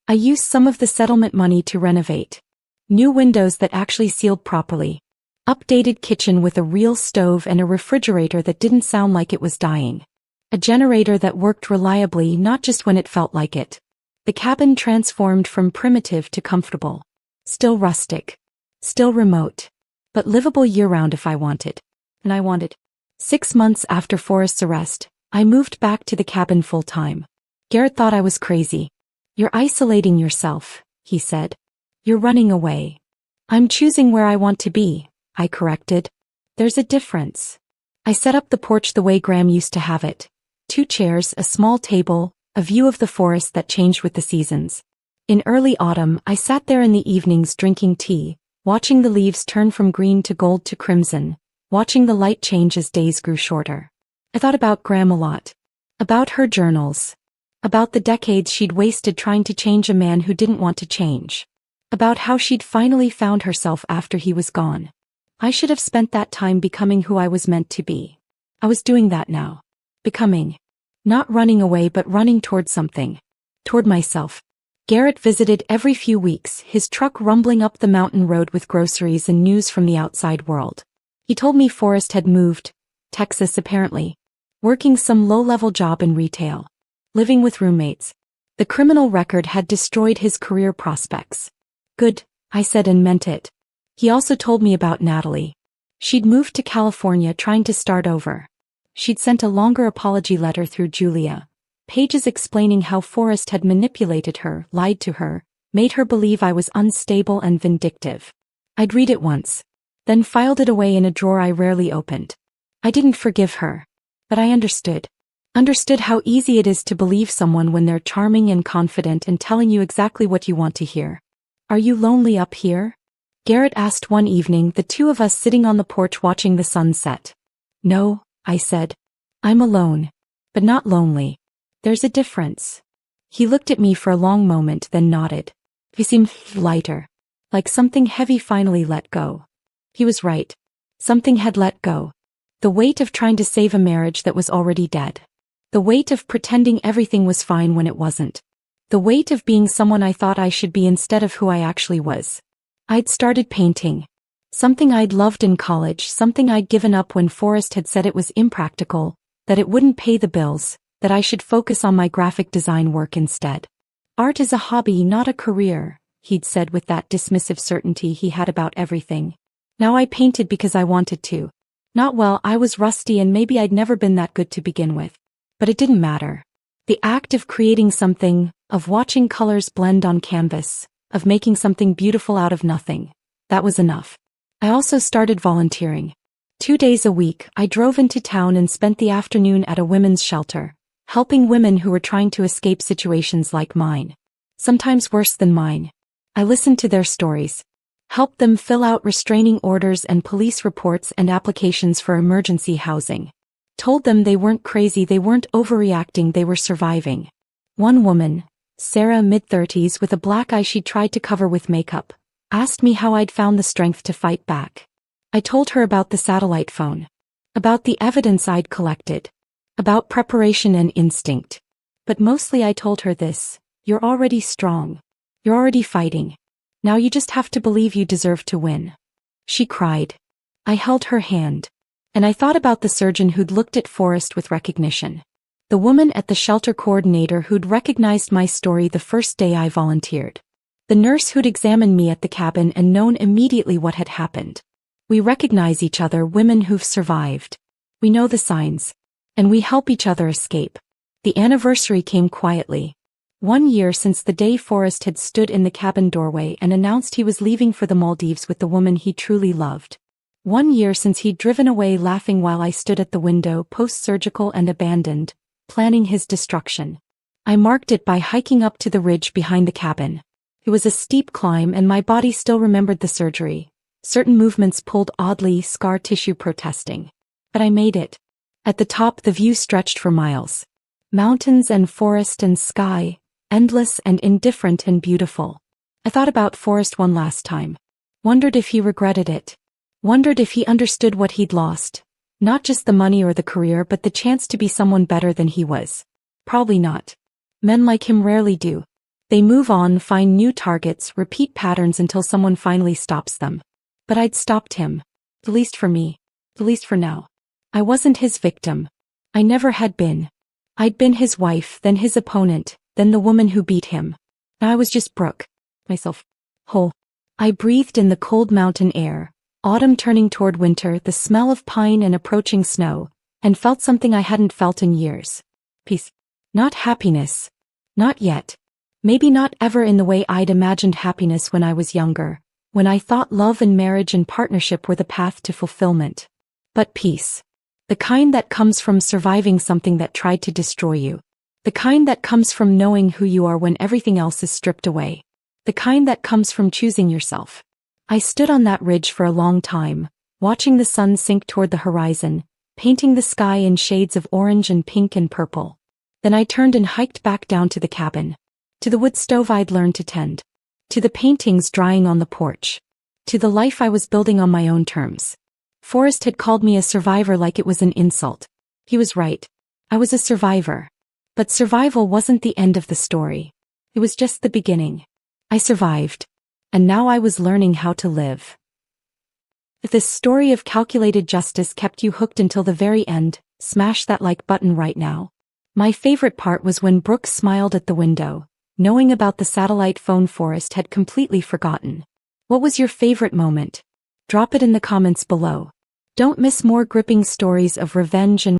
I used some of the settlement money to renovate. New windows that actually sealed properly. Updated kitchen with a real stove and a refrigerator that didn't sound like it was dying. A generator that worked reliably, not just when it felt like it. The cabin transformed from primitive to comfortable. Still rustic. Still remote. But livable year-round if I wanted. And I wanted. 6 months after Forrest's arrest, I moved back to the cabin full-time. Garrett thought I was crazy. You're isolating yourself, he said. You're running away. I'm choosing where I want to be, I corrected. There's a difference. I set up the porch the way Graham used to have it. 2 chairs, a small table, a view of the forest that changed with the seasons. In early autumn, I sat there in the evenings drinking tea, watching the leaves turn from green to gold to crimson, watching the light change as days grew shorter. I thought about Graham a lot. About her journals. About the decades she'd wasted trying to change a man who didn't want to change. About how she'd finally found herself after he was gone. I should have spent that time becoming who I was meant to be. I was doing that now. Becoming. Not running away but running toward something. Toward myself. Garrett visited every few weeks, his truck rumbling up the mountain road with groceries and news from the outside world. He told me Forrest had moved. Texas apparently. Working some low-level job in retail. Living with roommates. The criminal record had destroyed his career prospects. Good, I said and meant it. He also told me about Natalie. She'd moved to California trying to start over. She'd sent a longer apology letter through Julia. Pages explaining how Forrest had manipulated her, lied to her, made her believe I was unstable and vindictive. I'd read it once. Then filed it away in a drawer I rarely opened. I didn't forgive her. But I understood. Understood how easy it is to believe someone when they're charming and confident and telling you exactly what you want to hear. Are you lonely up here? Garrett asked one evening, the two of us sitting on the porch watching the sunset. No, I said. I'm alone. But not lonely. There's a difference. He looked at me for a long moment, then nodded. He seemed lighter. Like something heavy finally let go. He was right. Something had let go. The weight of trying to save a marriage that was already dead. The weight of pretending everything was fine when it wasn't. The weight of being someone I thought I should be instead of who I actually was. I'd started painting. Something I'd loved in college, something I'd given up when Forrest had said it was impractical, that it wouldn't pay the bills, that I should focus on my graphic design work instead. Art is a hobby, not a career, he'd said with that dismissive certainty he had about everything. Now I painted because I wanted to. Not well, I was rusty and maybe I'd never been that good to begin with. But it didn't matter. The act of creating something, of watching colors blend on canvas, of making something beautiful out of nothing, that was enough. I also started volunteering. 2 days a week, I drove into town and spent the afternoon at a women's shelter, helping women who were trying to escape situations like mine. Sometimes worse than mine. I listened to their stories. Helped them fill out restraining orders and police reports and applications for emergency housing. Told them they weren't crazy, they weren't overreacting, they were surviving. One woman, Sarah, mid-30s with a black eye she'd tried to cover with makeup, asked me how I'd found the strength to fight back. I told her about the satellite phone. About the evidence I'd collected. About preparation and instinct. But mostly I told her this: you're already strong. You're already fighting. Now you just have to believe you deserve to win. She cried. I held her hand. And I thought about the surgeon who'd looked at Forrest with recognition. The woman at the shelter coordinator who'd recognized my story the first day I volunteered. The nurse who'd examined me at the cabin and known immediately what had happened. We recognize each other, women who've survived. We know the signs. And we help each other escape. The anniversary came quietly. 1 year since the day Forrest had stood in the cabin doorway and announced he was leaving for the Maldives with the woman he truly loved. 1 year since he'd driven away laughing while I stood at the window, post-surgical and abandoned, planning his destruction. I marked it by hiking up to the ridge behind the cabin. It was a steep climb and my body still remembered the surgery. Certain movements pulled oddly, scar tissue protesting. But I made it. At the top the view stretched for miles. Mountains and forest and sky, endless and indifferent and beautiful. I thought about Forrest one last time. Wondered if he regretted it. Wondered if he understood what he'd lost. Not just the money or the career, but the chance to be someone better than he was. Probably not. Men like him rarely do. They move on, find new targets, repeat patterns until someone finally stops them. But I'd stopped him. At least for me. At least for now. I wasn't his victim. I never had been. I'd been his wife, then his opponent, then the woman who beat him. Now I was just Brooke. Myself. Whole. I breathed in the cold mountain air, autumn turning toward winter, the smell of pine and approaching snow, and felt something I hadn't felt in years. Peace. Not happiness. Not yet. Maybe not ever in the way I'd imagined happiness when I was younger, when I thought love and marriage and partnership were the path to fulfillment. But peace. The kind that comes from surviving something that tried to destroy you. The kind that comes from knowing who you are when everything else is stripped away. The kind that comes from choosing yourself. I stood on that ridge for a long time, watching the sun sink toward the horizon, painting the sky in shades of orange and pink and purple. Then I turned and hiked back down to the cabin. To the wood stove I'd learned to tend. To the paintings drying on the porch. To the life I was building on my own terms. Forrest had called me a survivor like it was an insult. He was right. I was a survivor. But survival wasn't the end of the story. It was just the beginning. I survived. And now I was learning how to live. If this story of calculated justice kept you hooked until the very end, smash that like button right now. My favorite part was when Brooke smiled at the window, knowing about the satellite phone Forrest had completely forgotten. What was your favorite moment? Drop it in the comments below. Don't miss more gripping stories of revenge and